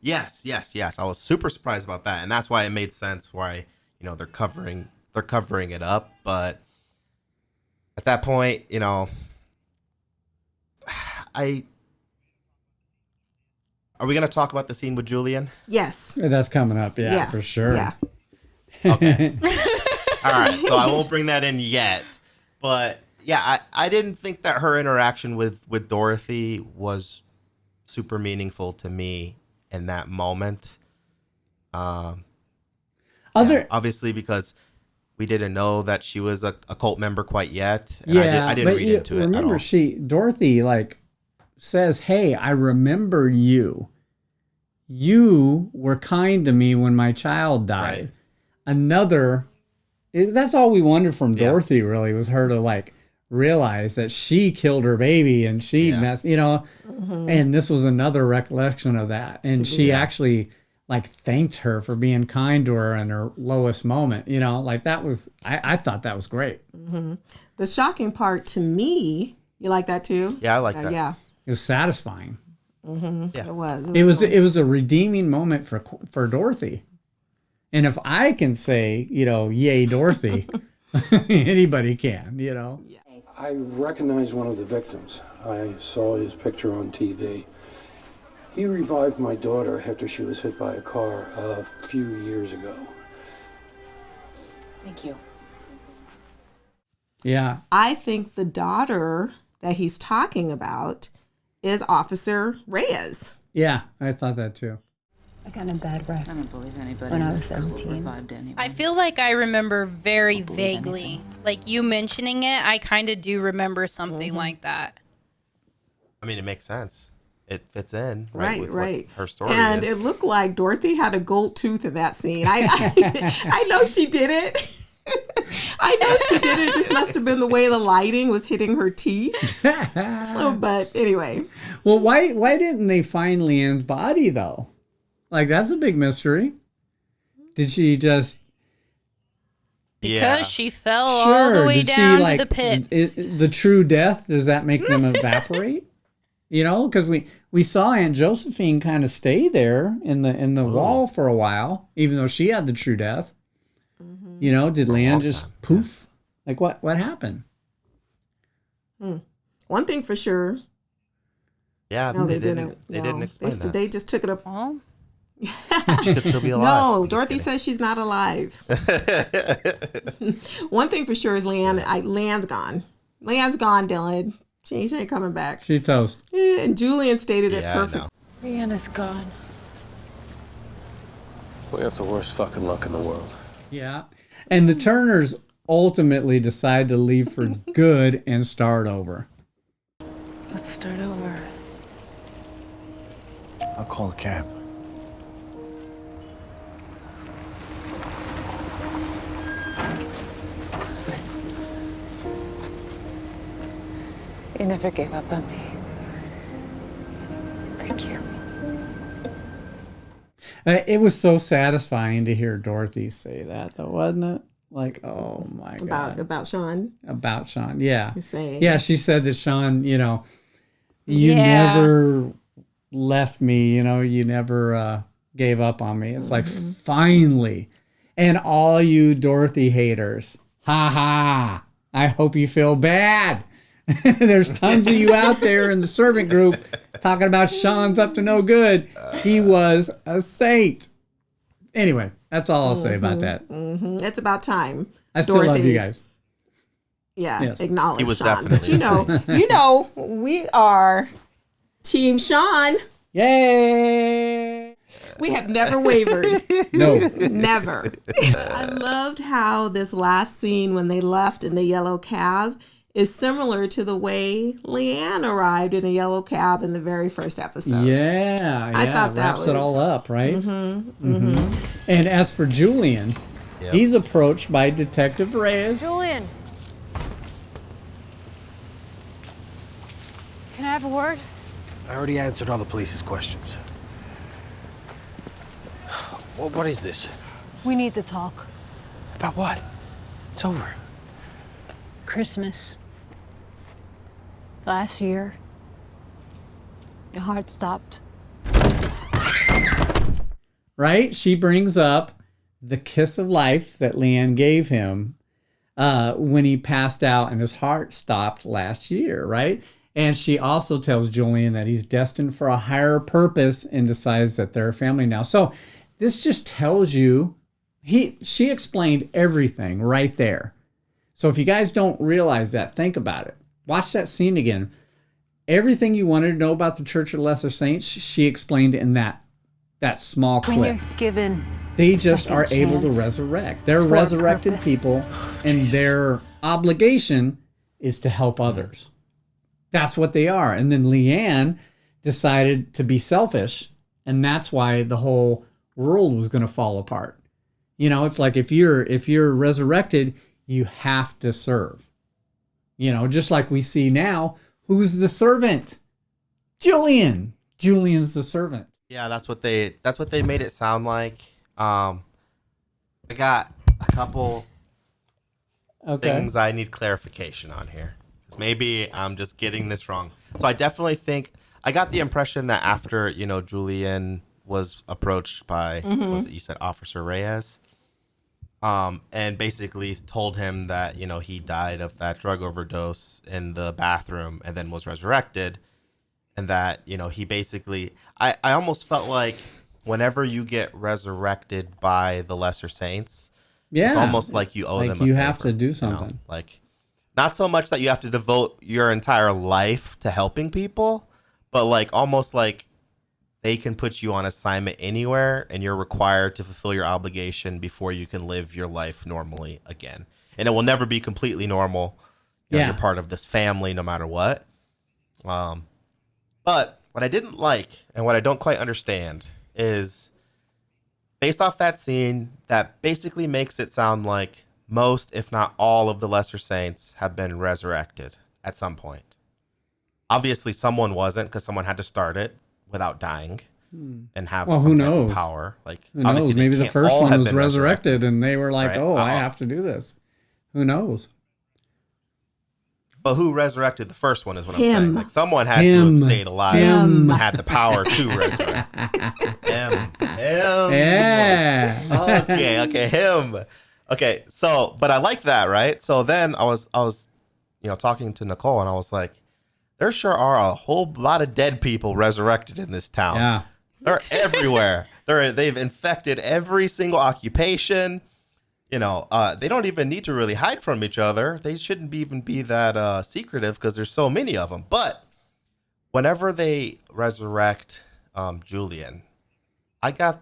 Yes. I was super surprised about that, and that's why it made sense why they're covering it up. But at that point, are we gonna talk about the scene with Julian? Yes. That's coming up, yeah, for sure. Yeah. Okay. All right, so I won't bring that in yet. But yeah, I didn't think that her interaction with Dorothy was super meaningful to me in that moment. Obviously because we didn't know that she was a cult member quite yet. And I didn't read into it remember, at all. Dorothy says, "Hey, I remember you. You were kind to me when my child died." Right. That's all we wanted from Dorothy, really, was her to realize that she killed her baby and she messed, and this was another recollection of that. And she actually thanked her for being kind to her in her lowest moment, that was, I thought that was great. Mm-hmm. The shocking part to me, you like that too? Yeah, I like that. Yeah. It was satisfying. Mm-hmm. Yeah. It was. It was a redeeming moment for Dorothy. And if I can say, yay, Dorothy, anybody can, Yeah. I recognized one of the victims. I saw his picture on TV. He revived my daughter after she was hit by a car a few years ago. Thank you. Yeah. I think the daughter that he's talking about is Officer Reyes. Yeah, I thought that too. I got in a bad wreck. I don't believe anybody When I was was cult 17. revived anyone. I feel like I remember very vaguely. Like you mentioning it, I kind of do remember something like that. I mean, it makes sense. It fits in. Right. With what her story And is. it looked like Dorothy had a gold tooth in that scene. I know she did it. I know she did it. It just must have been the way the lighting was hitting her teeth. But anyway. Well, why didn't they find Leanne's body though? That's a big mystery. Did she just? Because she fell all the way down to the pits. The true death, does that make them evaporate? Because we saw Aunt Josephine kind of stay there in the wall for a while, even though she had the true death. Did Leanne just poof? What happened? One thing for sure. Yeah, No, they didn't. They No. didn't explain that. They just took it up. Oh. She could still be alive. No, I'm just Dorothy kidding. says she's not alive. One thing for sure is Leanne's gone. Leanne's gone, Dylan. She ain't coming back. She toast. Yeah, and Julian stated it perfect. Rihanna's gone. We have the worst fucking luck in the world. Yeah. And the Turners ultimately decide to leave for good and start over. Let's start over. I'll call a cab. You never gave up on me. Thank you. It was so satisfying to hear Dorothy say that, though, wasn't it? Oh my God. About Sean. About Sean, yeah. Saying. Yeah, she said that Sean, you Yeah. never left me, you never gave up on me. It's finally. And all you Dorothy haters, ha ha, I hope you feel bad. There's tons of you out there in the servant group talking about Sean's up to no good. He was a saint. Anyway, that's all I'll say about that. It's about time. I still love you guys. Yeah, Yes. acknowledge He was Sean. definitely But you know, we are Team Sean. Yay! We have never wavered. No. Never. I loved how this last scene when they left in the yellow cab is similar to the way Leanne arrived in a yellow cab in the very first episode. Yeah, I thought that wraps it all was- up, right? And as for Julian, Yep. he's approached by Detective Reyes. Julian. Can I have a word? I already answered all the police's questions. What is this? We need to talk. About what? It's over. Christmas. Last year. Your heart stopped. Right? She brings up the kiss of life that Leanne gave him when he passed out and his heart stopped last year, right? And she also tells Julian that he's destined for a higher purpose and decides that they're a family now. So this just tells you, she explained everything right there. So if you guys don't realize that, think about it. Watch that scene again. Everything you wanted to know about the Church of the Lesser Saints, she explained in that small clip. When you're given They just are second able to chance, resurrect. They're it's for a resurrected purpose. people, and their obligation is to help others. That's what they are. And then Leanne decided to be selfish, and that's why the whole world was going to fall apart. You know, it's like if you're resurrected, you have to serve. You know, just like we see now, who's the servant? Julian. Julian's the servant. Yeah, that's what they made it sound like. I got a couple things I need clarification on here. 'Cause maybe I'm just getting this wrong. So I definitely think I got the impression that after, Julian was approached by, was it, you said Officer Reyes? And basically told him that, he died of that drug overdose in the bathroom and then was resurrected. And that, he basically, I almost felt like whenever you get resurrected by the Lesser Saints, it's almost like you owe them a favor. You have to do something. Like, not so much that you have to devote your entire life to helping people, but like almost like they can put you on assignment anywhere and you're required to fulfill your obligation before you can live your life normally again. And it will never be completely normal. You're part of this family no matter what. But what I didn't like and what I don't quite understand is based off that scene, that basically makes it sound like most, if not all, of the Lesser Saints have been resurrected at some point. Obviously, someone wasn't because someone had to start it without dying and have who knows? Power. Like, who knows? Maybe the first one was resurrected and they were like, right? I have to do this. Who knows? But who resurrected the first one is what I'm Him. saying. Like, someone had to have stayed alive and had the power to resurrect. Him. Yeah. Okay, him. Okay, so, but I like that, right? So then I was, talking to Nicole and I was like, there sure are a whole lot of dead people resurrected in this town. Yeah. They're everywhere. They've infected every single occupation. They don't even need to really hide from each other. They shouldn't even be that secretive because there's so many of them. But whenever they resurrect Julian, because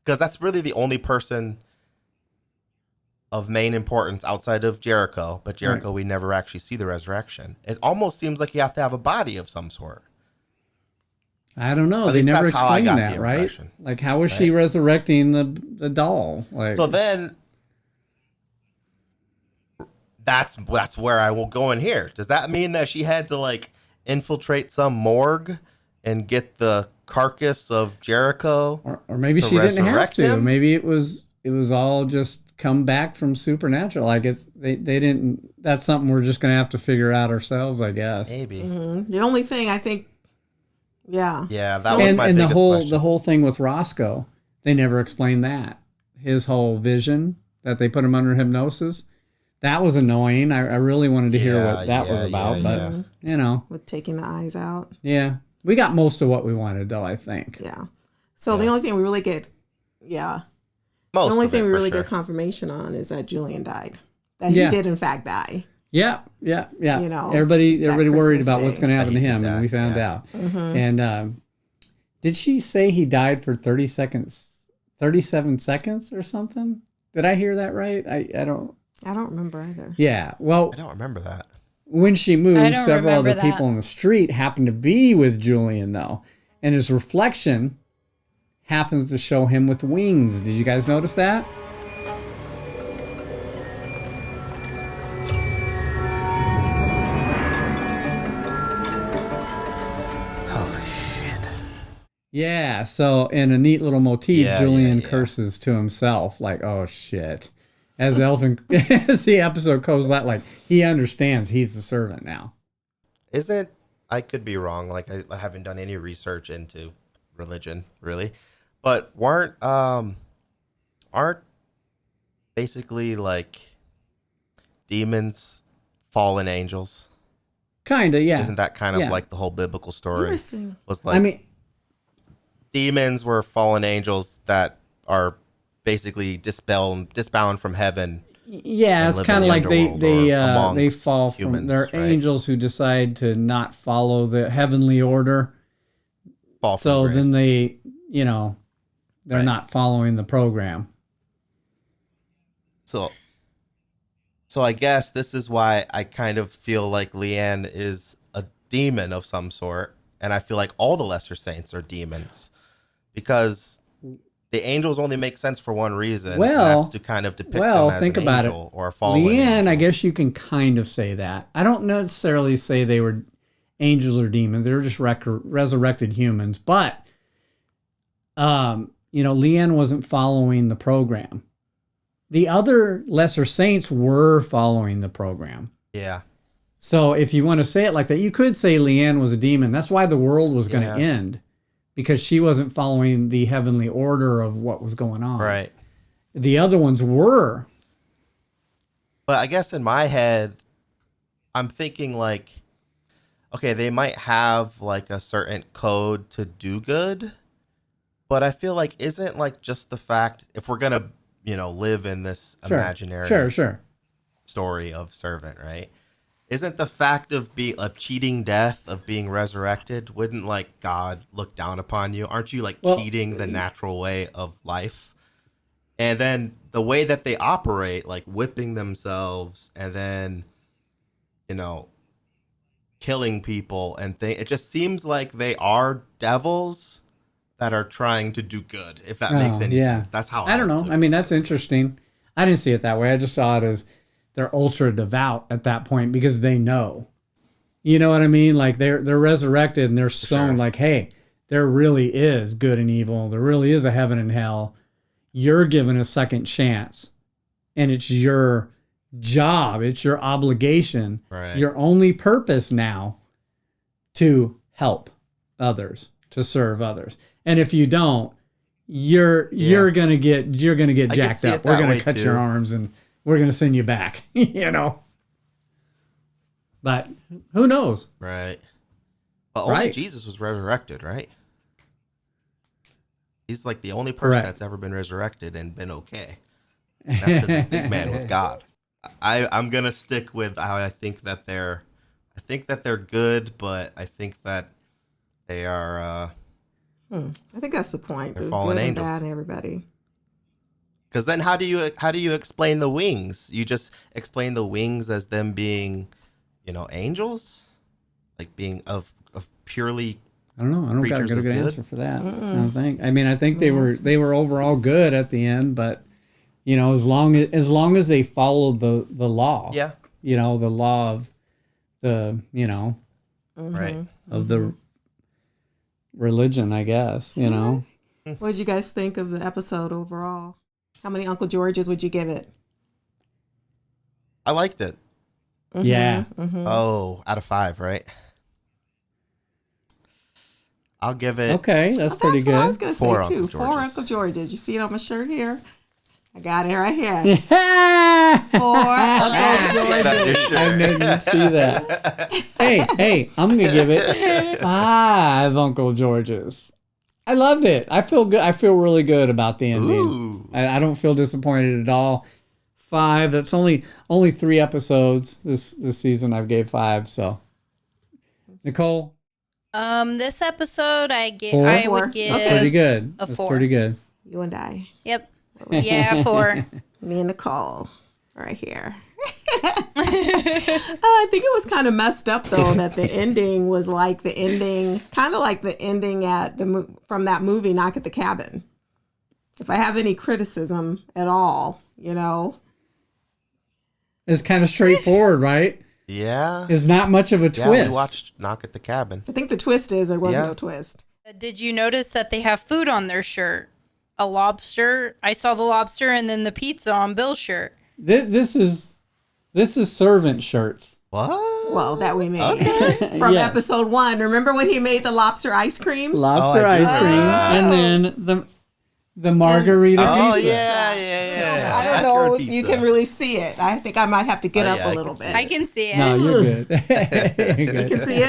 that's really the only person of main importance outside of Jericho. But Jericho, we never actually see the resurrection. It almost seems like you have to have a body of some sort. I don't know. They never explained that, right? Like, how was she resurrecting the doll? Like, so then, that's where I will go in here. Does that mean that she had to like infiltrate some morgue and get the carcass of Jericho, or maybe she didn't have to? Him? Maybe it was all just come back from supernatural. Like they didn't. That's something we're just gonna have to figure out ourselves, I guess. Maybe. Mm-hmm. The only thing I think. Yeah, that was my biggest question. The whole thing with Roscoe, they never explained that. His whole vision that they put him under hypnosis, that was annoying. I really wanted to hear what that was about, but with taking the eyes out. Yeah, we got most of what we wanted, though. I think. Yeah. So the only thing we really get, most the only thing we really get confirmation on is that Julian died. That he did in fact die. Yeah. Everybody worried about what's going to happen to him, and we found out. Mm-hmm. And did she say he died for 37 seconds or something? Did I hear that right? I don't remember either. Yeah, well, I don't remember that. When she moved, several other people on the street happened to be with Julian, though, and his reflection happens to show him with wings. Did you guys notice that? Yeah, so in a neat little motif, Yeah, Julian yeah, yeah. curses to himself, like, oh shit. As as the episode goes out, like, he understands he's the servant now. Isn't, I could be wrong, like I haven't done any research into religion, really. But aren't basically like demons fallen angels? Kinda, yeah. Isn't that kind of Yeah. like the whole biblical story? Interesting. Was like, I mean, demons were fallen angels that are basically disbound from heaven. yeah, and it's live kind in of the like they underworld or they amongst fall from humans, they're right? angels who decide to not follow the heavenly order. Fall from So grace. then they, they're Right. not following the program. So I guess this is why I kind of feel like Leanne is a demon of some sort, and I feel like all the lesser saints are demons, because the angels only make sense for one reason, and Well, that's to kind of depict them as think an about angel it. or a fallen Leanne, angel. I guess you can kind of say that. I don't necessarily say they were angels or demons. They were just resurrected humans. But, Leanne wasn't following the program. The other lesser saints were following the program. Yeah. So if you want to say it like that, you could say Leanne was a demon. That's why the world was going to end, because she wasn't following the heavenly order of what was going on. Right. The other ones were. But I guess in my head, I'm thinking like, okay, they might have like a certain code to do good, but I feel like isn't like just the fact, if we're going to, live in this imaginary story of servant, right? Isn't the fact of cheating death, of being resurrected, wouldn't like God look down upon you? Aren't you like cheating the natural way of life? And then the way that they operate, like whipping themselves and then, killing people and it just seems like they are devils that are trying to do good, if that makes any sense. That's how I don't know. I mean, that's interesting. I didn't see it that way. I just saw it as they're ultra devout at that point because they know. You know what I mean? Like they're resurrected and they're sown like, hey, there really is good and evil. There really is a heaven and hell. You're given a second chance. And it's your job. It's your obligation. Right. Your only purpose now to help others, to serve others. And if you don't, you're gonna get jacked up. We're gonna cut your arms and we're gonna send you back. But who knows? Right. But only Jesus was resurrected, right? He's like the only person that's ever been resurrected and been okay. And that's because the big man was God. I'm gonna stick with how I think that they're good, but I think that they are. I think that's the point. There's fallen good angels. and bad in everybody. Because then how do you explain the wings? You just explain the wings as them being, angels, like being of purely. I don't know. I don't got a good answer for that. I don't think. I mean, I think they were overall good at the end, but as long as they followed the law. Yeah. The law of the right of the religion, I guess. What did you guys think of the episode overall? How many Uncle Georges would you give it? I liked it. Yeah. Oh, out of 5, right? I'll give it. Okay, that's pretty good. What I was going to say 4 too. Uncle 4 Georges. Uncle Georges. You see it on my shirt here? I got it right here. 4 Uncle Georges. I didn't see that. Hey, I'm gonna give it 5 Uncle Georges. I loved it. I feel good. I feel really good about the ending. I don't feel disappointed at all. 5. That's only 3 episodes this season. I've gave 5. So, Nicole. This episode 4? I would give That's pretty good. a 4. That's pretty good. You and I. Yep. Yeah, 4. Me and Nicole, right here. I think it was kind of messed up though that the ending was like the ending, kind of like the ending from that movie Knock at the Cabin. If I have any criticism at all, It's kind of straightforward, right? Yeah. There's not much of a twist. Yeah, we watched Knock at the Cabin. I think the twist is there wasn't no twist. Did you notice that they have food on their shirt? A lobster. I saw the lobster and then the pizza on Bill's shirt. This is servant shirts. What? Well, that we made from episode 1. Remember when he made the lobster ice cream? Lobster ice cream, and then the margarita pizza. Oh yeah. I don't know if you can really see it. I think I might have to get up a little bit. I can see it. No, you're good. You're good. You can see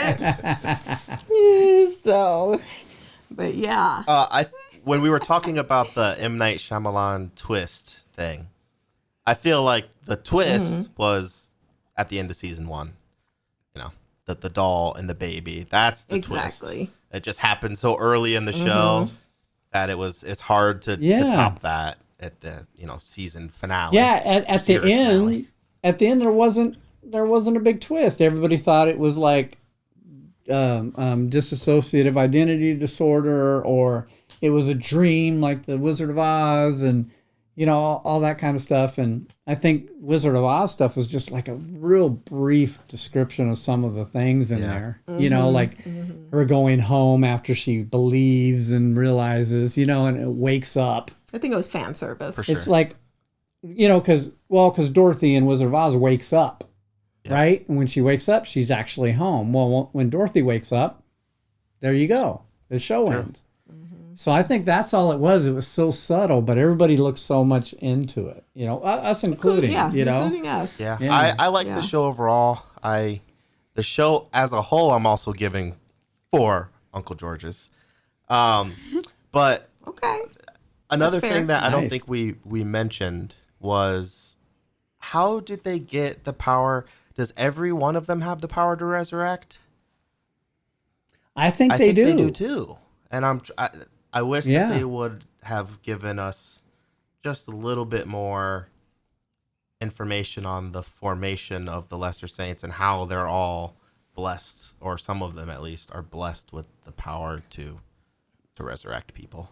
it? So, but yeah. When we were talking about the M. Night Shyamalan twist thing, I feel like the twist was at the end of season 1. You know, the doll and the baby. That's the twist. It just happened so early in the show that it's hard to top that at the season finale. Yeah, at the end, there wasn't a big twist. Everybody thought it was like dissociative identity disorder, or it was a dream like the Wizard of Oz, and all that kind of stuff. And I think Wizard of Oz stuff was just like a real brief description of some of the things in there. Like her going home after she believes and realizes, and it wakes up. I think it was fan service. For sure. It's like, because Dorothy in Wizard of Oz wakes up, right? And when she wakes up, she's actually home. Well, when Dorothy wakes up, there you go. The show ends. So I think that's all it was. It was so subtle, but everybody looked so much into it. Us including, including us. Yeah. I like the show overall. The show as a whole, I'm also giving 4 Uncle Georges. But another thing that I don't think we mentioned was, how did they get the power? Does every one of them have the power to resurrect? I think they do. They do too. And I wish that they would have given us just a little bit more information on the formation of the Lesser Saints and how they're all blessed, or some of them at least, are blessed with the power to resurrect people.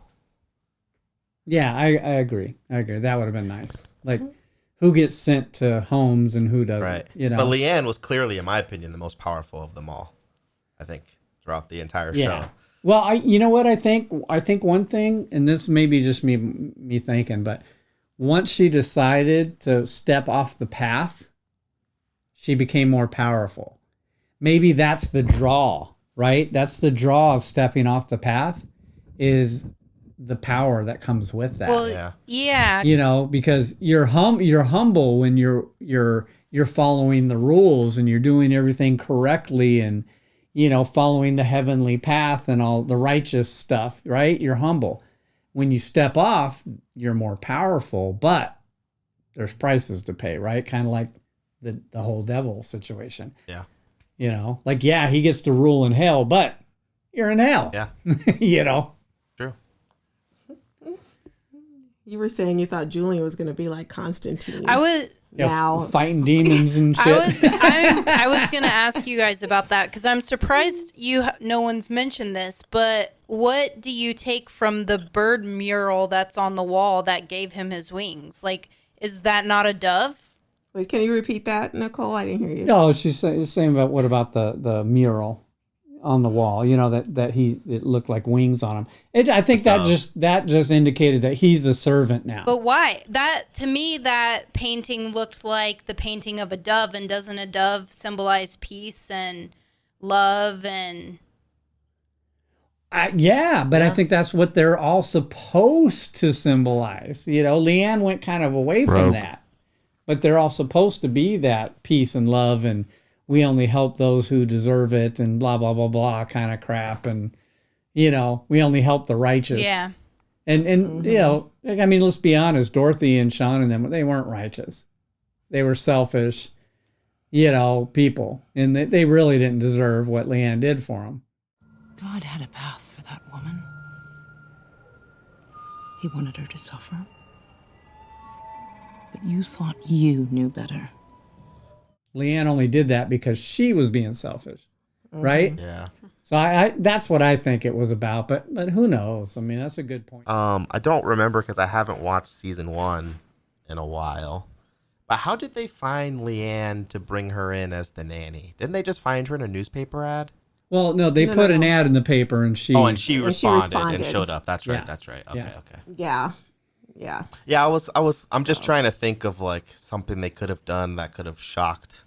Yeah, I agree. That would have been nice. Like, who gets sent to homes and who doesn't. Right. But Leanne was clearly, in my opinion, the most powerful of them all, I think, throughout the entire show. Well, you know what I think? I think one thing, and this may be just me thinking, but once she decided to step off the path, she became more powerful. Maybe that's the draw, right? That's the draw of stepping off the path, is the power that comes with that. Well, yeah. Because you're humble when you're following the rules and you're doing everything correctly and following the heavenly path and all the righteous stuff, right? You're humble. When you step off, you're more powerful, but there's prices to pay, right? Kind of like the whole devil situation. Yeah. He gets to rule in hell, but you're in hell. Yeah. True. You were saying you thought Julian was going to be like Constantine. I was... Now fighting demons and shit. I was gonna ask you guys about that because I'm surprised no one's mentioned this. But what do you take from the bird mural that's on the wall that gave him his wings? Like, is that not a dove? Wait, can you repeat that, Nicole? I didn't hear you. No, she's saying about what about the mural on the wall? That it looked like wings on him. I think that just indicated that he's a servant now. But why? To me, that painting looked like the painting of a dove, and doesn't a dove symbolize peace and love and? I think that's what they're all supposed to symbolize. Leanne went kind of away from that, but they're all supposed to be that peace and love and. We only help those who deserve it and blah, blah, blah, blah kind of crap. And, we only help the righteous. Yeah. And let's be honest, Dorothy and Sean and them, they weren't righteous. They were selfish, people. And they really didn't deserve what Leanne did for them. God had a path for that woman. He wanted her to suffer. But you thought you knew better. Leanne only did that because she was being selfish, right? Yeah. So I that's what I think it was about, but who knows? I mean, that's a good point. I don't remember because I haven't watched season 1 in a while. But how did they find Leanne to bring her in as the nanny? Didn't they just find her in a newspaper ad? Well, no, they put an ad in the paper, and she. Oh, and she And she responded and responded. showed up. That's right. Yeah. That's right. Okay. Yeah. Okay. Yeah. Yeah. Yeah, I'm just trying to think of like something they could have done that could have shocked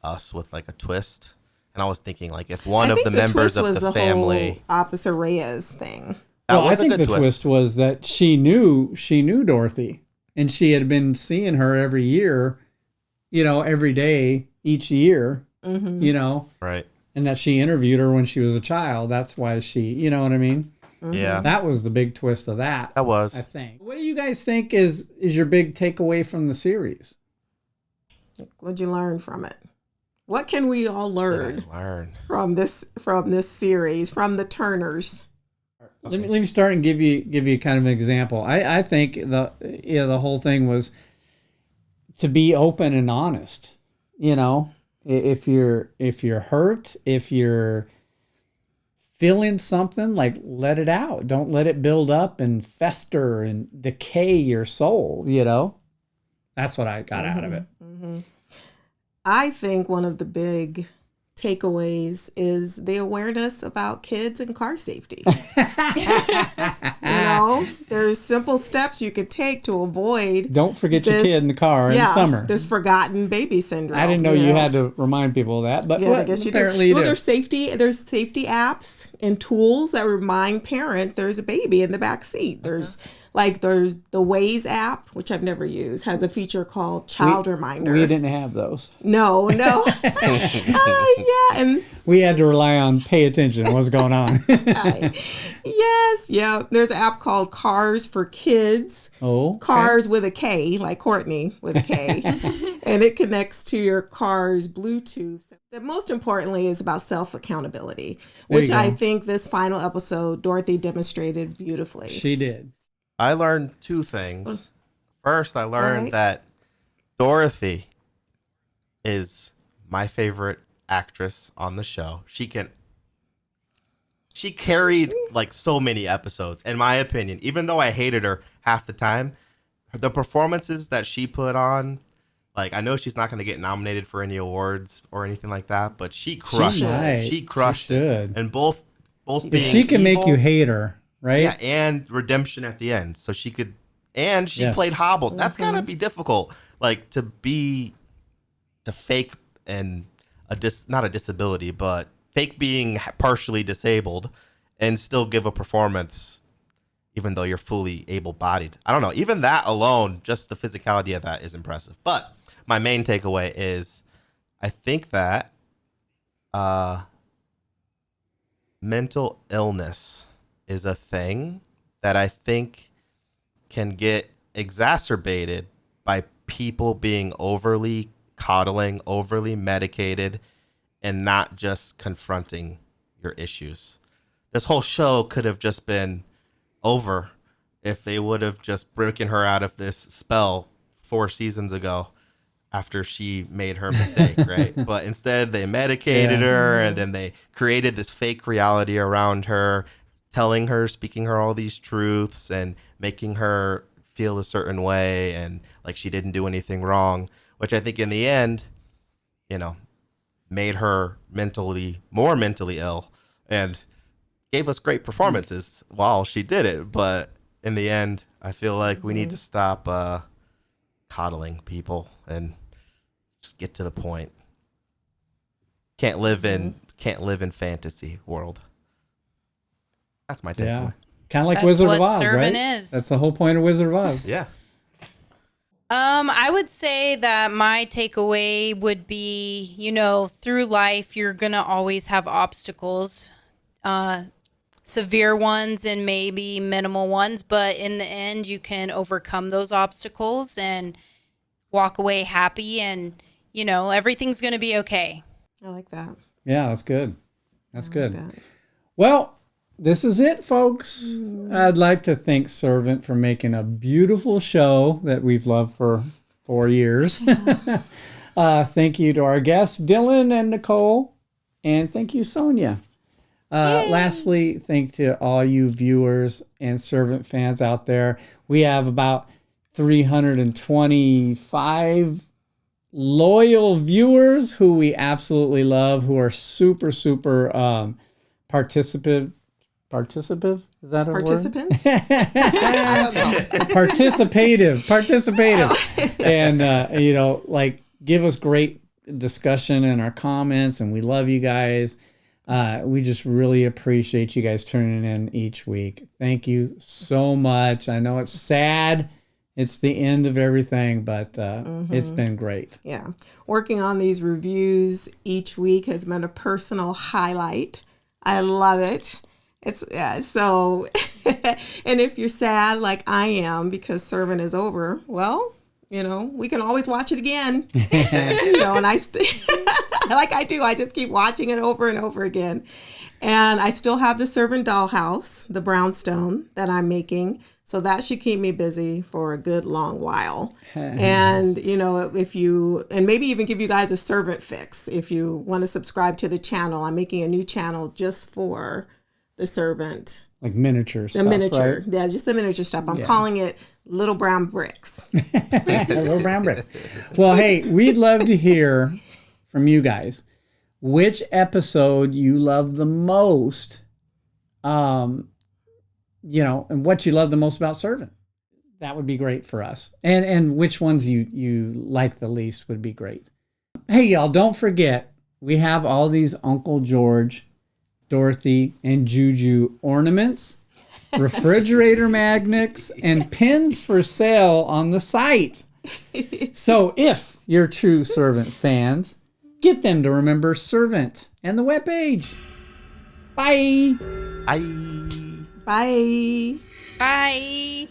us with like a twist. And I was thinking like if one I of think the the members twist of was the whole family. Officer Reyes thing. That Well, I was a think good the twist. twist was that she knew Dorothy, and she had been seeing her every year, every day each year, Right. and that she interviewed her when she was a child. That's why she, you know what I mean? Yeah. That was the big twist of that. That was. I think. What do you guys think is your big takeaway from the series? What'd you learn from it? What can we all learn from this series, from the Turners? Let me start and give you kind of an example. I think the whole thing was to be open and honest. If you're hurt, if you're feeling something, like let it out. Don't let it build up and fester and decay your soul. That's what I got out of it. Mm-hmm. I think one of the big takeaways is the awareness about kids and car safety. There's simple steps you could take to avoid. Don't forget your kid in the car in the summer. This forgotten baby syndrome. I didn't know you had to remind people of that, but I guess you apparently do. you Well, do. there's safety apps and tools that remind parents there's a baby in the back seat. There's the Waze app, which I've never used, has a feature called Child Reminder. We didn't have those. No. Yeah, and we had to rely on pay attention to what's going on. Yes, yeah. There's an app called Cars for Kids. Oh, okay. Cars with a K, like Courtney with a K. And it connects to your car's Bluetooth. And most importantly is about self-accountability, which I think this final episode, Dorothy demonstrated beautifully. She did. I learned two things. First, I learned that Dorothy is my favorite actress on the show. She carried like so many episodes, in my opinion. Even though I hated her half the time, the performances that she put on, like I know she's not going to get nominated for any awards or anything like that, but she crushed it. She crushed it. And both if being she can make evil, you hate her, right? Yeah, and redemption at the end. So she could, and she played hobbled. That's gotta be difficult. Like to fake and not a disability, but fake being partially disabled and still give a performance, even though you're fully able-bodied. I don't know. Even that alone, just the physicality of that is impressive. But my main takeaway is, I think that mental illness is a thing that I think can get exacerbated by people being overly coddling, overly medicated, and not just confronting your issues. This whole show could have just been over if they would have just broken her out of this spell 4 seasons ago after she made her mistake, right? But instead they medicated her, and then they created this fake reality around her, telling her, speaking her all these truths and making her feel a certain way and like she didn't do anything wrong, which I think in the end, made her more mentally ill and gave us great performances while she did it. But in the end, I feel like we need to stop coddling people and just get to the point. Can't live in fantasy world. That's my takeaway. Yeah. Kind of like That's Wizard of what Oz, Servant right? is. That's the whole point of Wizard of Oz. Yeah. I would say that my takeaway would be, through life, you're going to always have obstacles, severe ones and maybe minimal ones. But in the end, you can overcome those obstacles and walk away happy and, everything's going to be okay. I like that. Yeah, that's good. That's good. Well, this is it, folks. I'd like to thank Servant for making a beautiful show that we've loved for 4 years. Thank you to our guests, Dylan and Nicole. And thank you, Sonia. Lastly, thank to all you viewers and Servant fans out there. We have about 325 loyal viewers who we absolutely love, who are super, super participative. Participative? Is that a Participants? word? Participative. And, like, give us great discussion in our comments, and we love you guys. We just really appreciate you guys tuning in each week. Thank you so much. I know it's sad. It's the end of everything, but it's been great. Yeah. Working on these reviews each week has been a personal highlight. I love it. It's so, and if you're sad like I am because Servant is over, well, we can always watch it again. And like I do, I just keep watching it over and over again. And I still have the Servant dollhouse, the brownstone that I'm making. So that should keep me busy for a good long while. And, and maybe even give you guys a Servant fix. If you want to subscribe to the channel, I'm making a new channel just for the Servant. Like miniature stuff, miniature. right? Yeah, just the miniature stuff. I'm calling it Little Brown Bricks. Little Brown Bricks. Well, hey, we'd love to hear from you guys. Which episode you love the most, and what you love the most about Servant. That would be great for us. And which ones you like the least would be great. Hey, y'all, don't forget, we have all these Uncle George, Dorothy, and Juju ornaments, refrigerator magnets, and pins for sale on the site. So if you're true Servant fans, get them to remember Servant and the webpage. Bye. Bye. Bye. Bye.